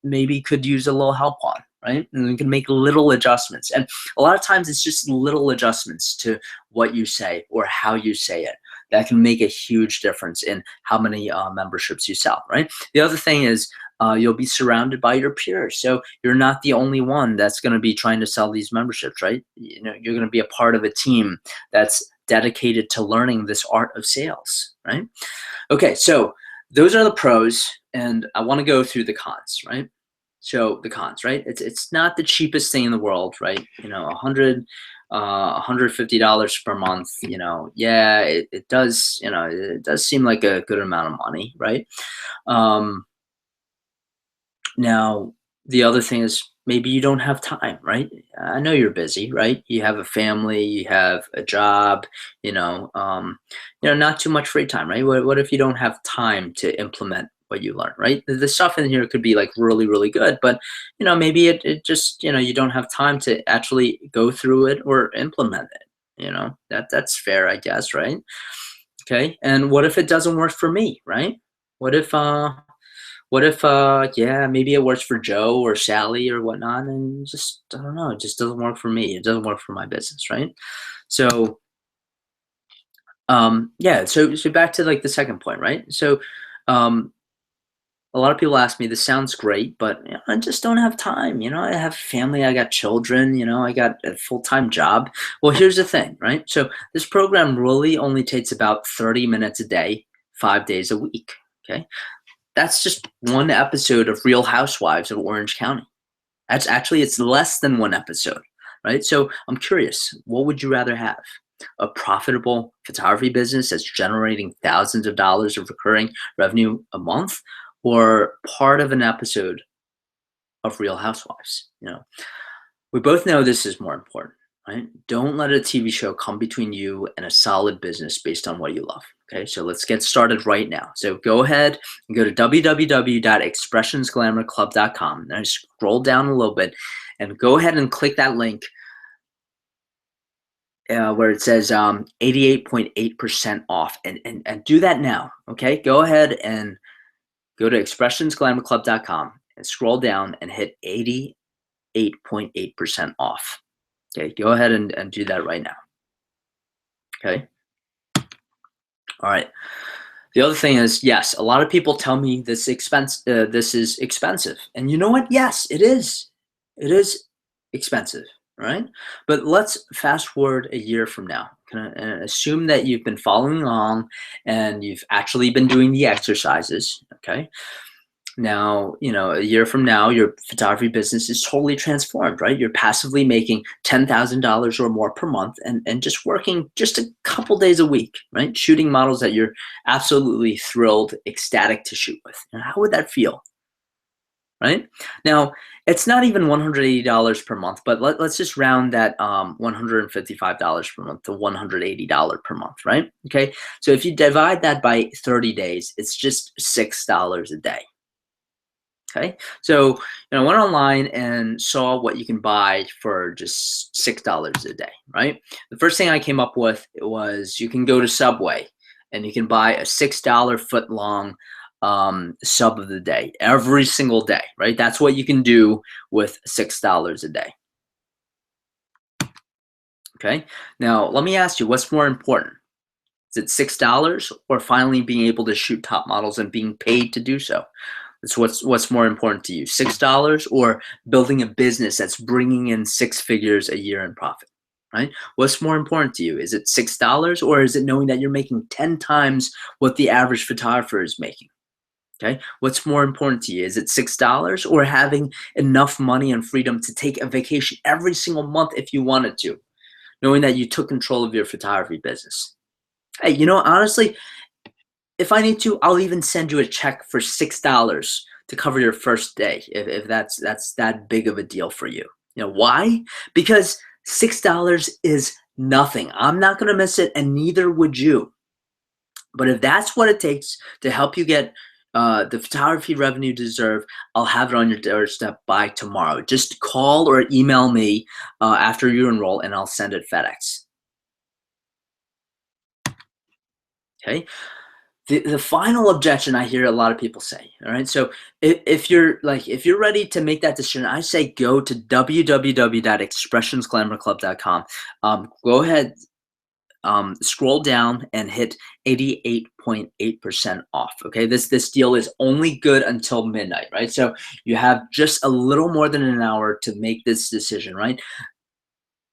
maybe could use a little help on, right? And we can make little adjustments. And a lot of times it's just little adjustments to what you say or how you say it that can make a huge difference in how many memberships you sell, right? The other thing is you'll be surrounded by your peers. So you're not the only one that's going to be trying to sell these memberships, right? You're going to be a part of a team that's dedicated to learning this art of sales, right? Okay, so those are the pros, and I want to go through the cons, right? So the cons, right? It's not the cheapest thing in the world, right? $150 per month. Yeah, it does. It does seem like a good amount of money, right? Um, Now, the other thing is maybe you don't have time, right? I know you're busy, right? You have a family, you have a job, not too much free time, right? What if you don't have time to implement what you learn, right? The stuff in here could be like really, really good, but maybe it just, you don't have time to actually go through it or implement it. That's fair, I guess, right? Okay. And what if it doesn't work for me, right? What if yeah, maybe it works for Joe or Sally or whatnot, and just I don't know, it just doesn't work for me. It doesn't work for my business, right? So, yeah. So back to like the second point, right? So, um, a lot of people ask me, "This sounds great, but I just don't have time." I have family, I got children, I got a full-time job. Well, here's the thing, right? So this program really only takes about 30 minutes a day, 5 days a week. Okay. That's just one episode of Real Housewives of Orange County. It's less than one episode, right? So I'm curious, what would you rather have? A profitable photography business that's generating thousands of dollars of recurring revenue a month, or part of an episode of Real Housewives? We both know this is more important, right? Don't let a TV show come between you and a solid business based on what you love. Okay, so let's get started right now. So go ahead and go to www.expressionsglamourclub.com and scroll down a little bit and go ahead and click that link where it says 88.8% off and do that now. Okay, go ahead and go to expressionsglamourclub.com and scroll down and hit 88.8% off. Okay, go ahead and do that right now. Okay. All right. The other thing is, yes, a lot of people tell me this is expensive, and you know what? Yes, it is. It is expensive, right? But let's fast forward a year from now. Gonna assume that you've been following along and you've actually been doing the exercises. Okay. Now, a year from now, your photography business is totally transformed, right? You're passively making $10,000 or more per month and just working just a couple days a week, right? Shooting models that you're absolutely thrilled, ecstatic to shoot with. How would that feel, right? Now, it's not even $180 per month, but let's just round that $155 per month to $180 per month, right? Okay. So if you divide that by 30 days, it's just $6 a day. Okay, so I went online and saw what you can buy for just $6 a day, right? The first thing I came up with was you can go to Subway and you can buy a $6 foot long sub of the day every single day, right? That's what you can do with $6 a day. Okay, now let me ask you, what's more important? Is it $6 or finally being able to shoot top models and being paid to do so? It's what's more important to you, $6 or building a business that's bringing in six figures a year in profit, right? What's more important to you? Is it $6 or is it knowing that you're making 10 times what the average photographer is making? Okay, what's more important to you? Is it $6 or having enough money and freedom to take a vacation every single month if you wanted to, knowing that you took control of your photography business? Hey, honestly, if I need to, I'll even send you a check for $6 to cover your first day if that's that big of a deal for you. Why? Because $6 is nothing. I'm not going to miss it, and neither would you. But if that's what it takes to help you get the photography revenue you deserve, I'll have it on your doorstep by tomorrow. Just call or email me after you enroll, and I'll send it FedEx. Okay. The final objection I hear a lot of people say, all right? So if you're ready to make that decision, I say go to www.expressionsglamourclub.com. Go ahead, scroll down and hit 88.8% off. Okay, this deal is only good until midnight, right? So you have just a little more than an hour to make this decision, right?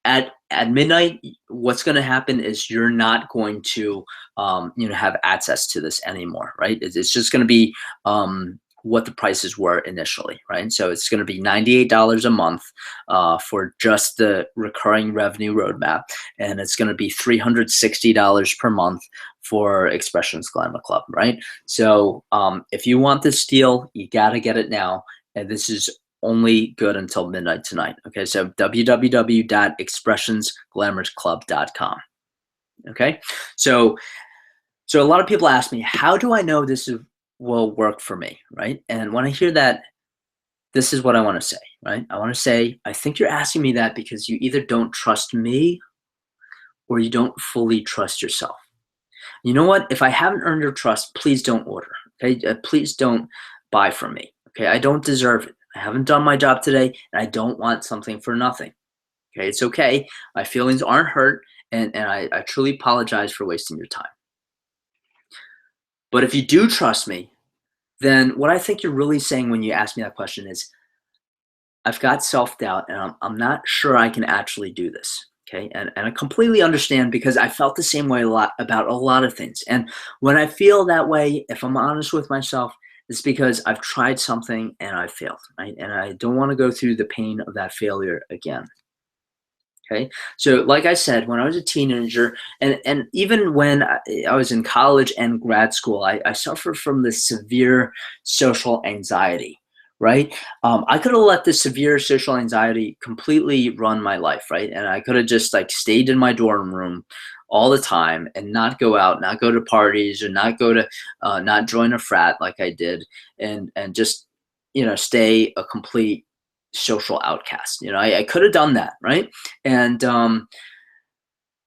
At midnight, what's going to happen is you're not going to have access to this anymore, right? It's just going to be what the prices were initially, right? So it's going to be $98 a month for just the recurring revenue roadmap, and it's going to be $360 per month for Expressions Glamour Club, right? So if you want this deal, you got to get it now, and this is only good until midnight tonight. Okay, so www.expressionsglamourclub.com. Okay, so a lot of people ask me, how do I know this will work for me, right? And when I hear that, this is what I want to say, right? I want to say, I think you're asking me that because you either don't trust me or you don't fully trust yourself. You know what? If I haven't earned your trust, please don't order. Okay, please don't buy from me. Okay, I don't deserve it. I haven't done my job today, and I don't want something for nothing. Okay, it's okay. My feelings aren't hurt, and I truly apologize for wasting your time. But if you do trust me, then what I think you're really saying when you ask me that question is, I've got self-doubt, and I'm not sure I can actually do this. Okay, and I completely understand because I felt the same way about a lot of things. And when I feel that way, if I'm honest with myself, it's because I've tried something and I failed, right? And I don't want to go through the pain of that failure again. Okay, so like I said, when I was a teenager, and even when I was in college and grad school, I suffered from this severe social anxiety, right? I could have let this severe social anxiety completely run my life, right? And I could have just stayed in my dorm room all the time and not go out, not go to parties, or not go to, not join a frat like I did, and just stay a complete social outcast. I could have done that, right? And I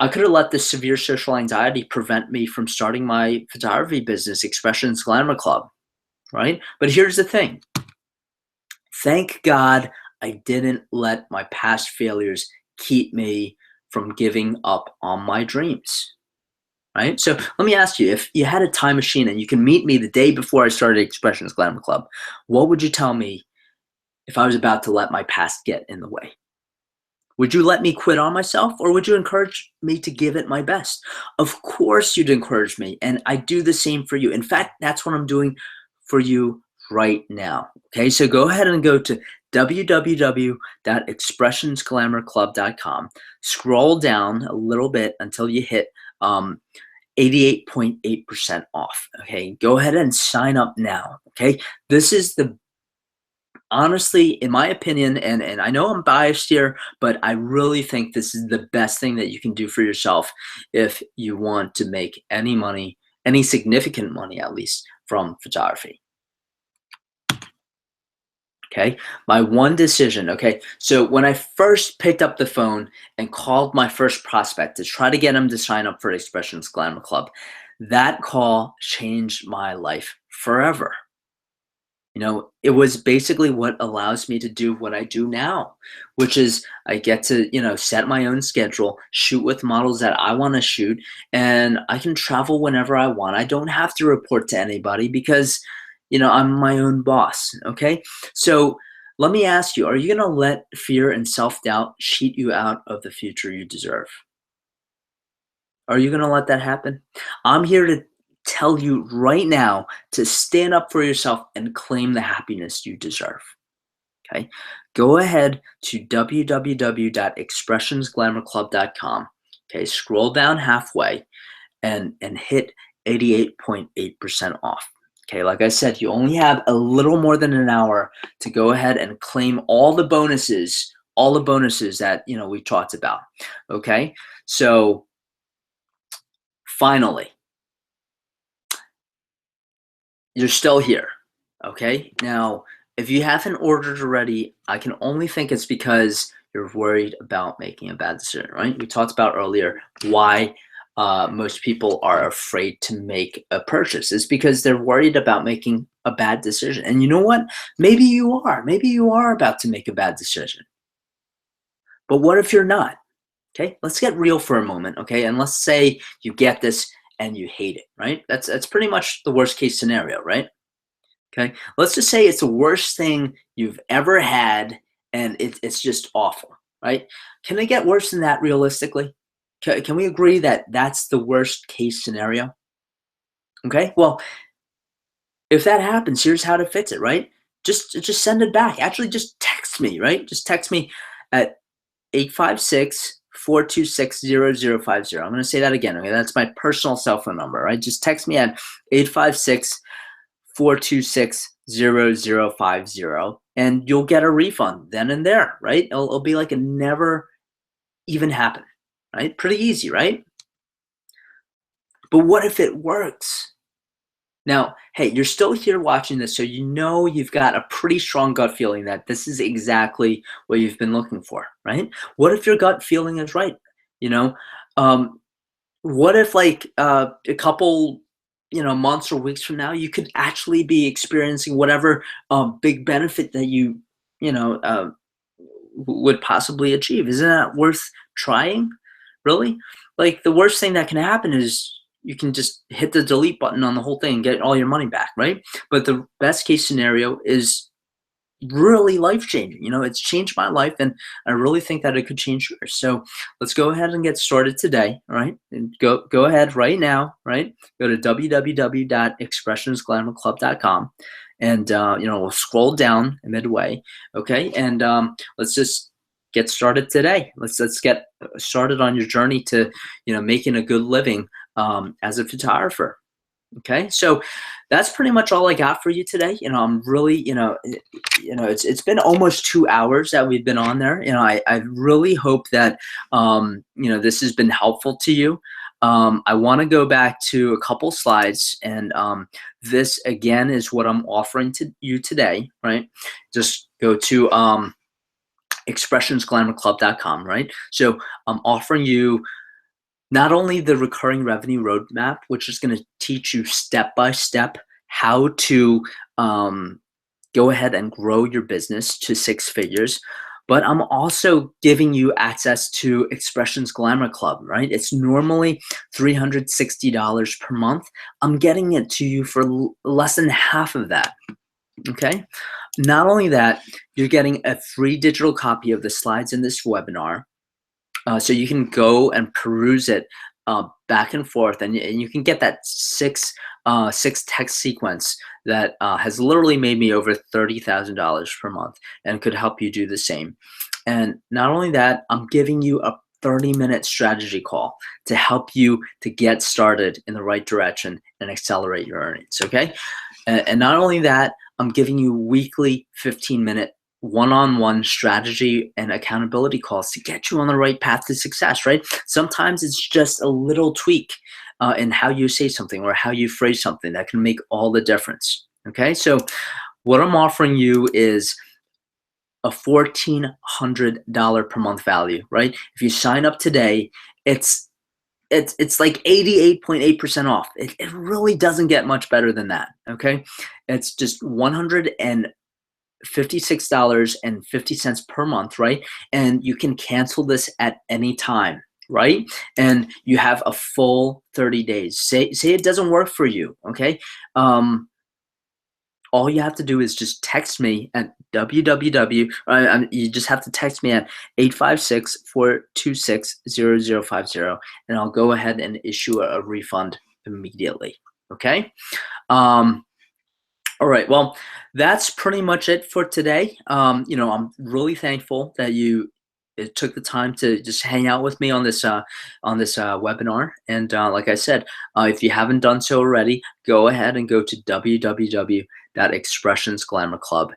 could have let this severe social anxiety prevent me from starting my photography business, Expressions Glamour Club, right? But here's the thing. Thank God I didn't let my past failures keep me from giving up on my dreams, right? So let me ask you, if you had a time machine and you can meet me the day before I started Expressions Glamour Club, what would you tell me if I was about to let my past get in the way? Would you let me quit on myself, or would you encourage me to give it my best? Of course you'd encourage me, and I do the same for you. In fact, that's what I'm doing for you right now. Okay, so go ahead and go to www.expressionsglamourclub.com. Scroll down a little bit until you hit 88.8% off. Okay, go ahead and sign up now. Okay, this is the honestly, in my opinion, and I know I'm biased here, but I really think this is the best thing that you can do for yourself if you want to make any money, any significant money at least, from photography. Okay, my one decision. Okay, so when I first picked up the phone and called my first prospect to try to get him to sign up for Expressions Glamour Club, that call changed my life forever. It was basically what allows me to do what I do now, which is I get to, set my own schedule, shoot with models that I want to shoot, and I can travel whenever I want. I don't have to report to anybody because, I'm my own boss. Okay. So let me ask you, are you going to let fear and self doubt cheat you out of the future you deserve? Are you going to let that happen? I'm here to tell you right now to stand up for yourself and claim the happiness you deserve. Okay. Go ahead to www.expressionsglamourclub.com. Okay. Scroll down halfway and hit 88.8% off. Okay. Like I said, you only have a little more than an hour to go ahead and claim all the bonuses that, we talked about. Okay. So finally, you're still here. Okay. Now, if you haven't ordered already, I can only think it's because you're worried about making a bad decision, right? We talked about earlier why most people are afraid to make a purchase. It's because they're worried about making a bad decision. And you know what? Maybe you are. Maybe you are about to make a bad decision. But what if you're not? Okay. Let's get real for a moment. Okay. And let's say you get this and you hate it, right? That's pretty much the worst case scenario, right? Okay, let's just say it's the worst thing you've ever had, and it's just awful, right? Can it get worse than that realistically? Can we agree that that's the worst case scenario? Okay, well, if that happens, here's how to fix it, right? Just send it back. Actually, just text me, right? Just text me at 856-426-0050. I'm going to say that again. Okay, that's my personal cell phone number, right? Just text me at 856-426-0050, and you'll get a refund then and there, right? It'll be like it never even happened, right? Pretty easy, right? But what if it works? Now, hey, you're still here watching this, so you've got a pretty strong gut feeling that this is exactly what you've been looking for, right? What if your gut feeling is right? You know, um, what if like a couple months or weeks from now you could actually be experiencing whatever big benefit that you know uh, would possibly achieve? Isn't that worth trying, really? Like, the worst thing that can happen is you can just hit the delete button on the whole thing and get all your money back, right? But the best case scenario is really life changing. It's changed my life, and I really think that it could change yours. So let's go ahead and get started today. All right, and go ahead right now. Right, go to www.expressionsglamourclub.com, and we'll scroll down midway. Okay, and let's just get started today. Let's get started on your journey to making a good living as a photographer. Okay, so that's pretty much all I got for you today. I'm really, it's been almost 2 hours that we've been on there. I really hope that this has been helpful to you. I want to go back to a couple slides, and this again is what I'm offering to you today. Right, just go to expressionsglamourclub.com. Right, so I'm offering you not only the recurring revenue roadmap, which is going to teach you step by step how to go ahead and grow your business to six figures, but I'm also giving you access to Expressions Glamour Club, right? It's normally $360 per month. I'm getting it to you for less than half of that. Okay. Not only that, you're getting a free digital copy of the slides in this webinar. So you can go and peruse it back and forth, and you can get that six text sequence that has literally made me over $30,000 per month and could help you do the same. And not only that, I'm giving you a 30-minute strategy call to help you to get started in the right direction and accelerate your earnings. Okay. And not only that, I'm giving you weekly 15-minute one-on-one strategy and accountability calls to get you on the right path to success, right? Sometimes it's just a little tweak in how you say something or how you phrase something that can make all the difference. Okay, so what I'm offering you is a $1,400 per month value, right? If you sign up today, it's like 88.8% off. It really doesn't get much better than that. Okay, it's just $156.50 per month, right? And you can cancel this at any time, right? And you have a full 30 days. Say it doesn't work for you, okay? All you have to do is just text me at www. You just have to text me at 856-426-0050, and I'll go ahead and issue a refund immediately. Okay. Um, all right. Well, that's pretty much it for today. I'm really thankful that you took the time to just hang out with me on this webinar. And like I said, if you haven't done so already, go ahead and go to www.expressionsglamourclub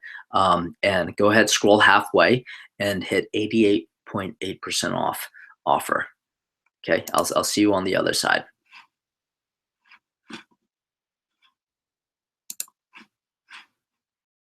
and go ahead, scroll halfway, and hit 88.8% off offer. Okay. I'll see you on the other side.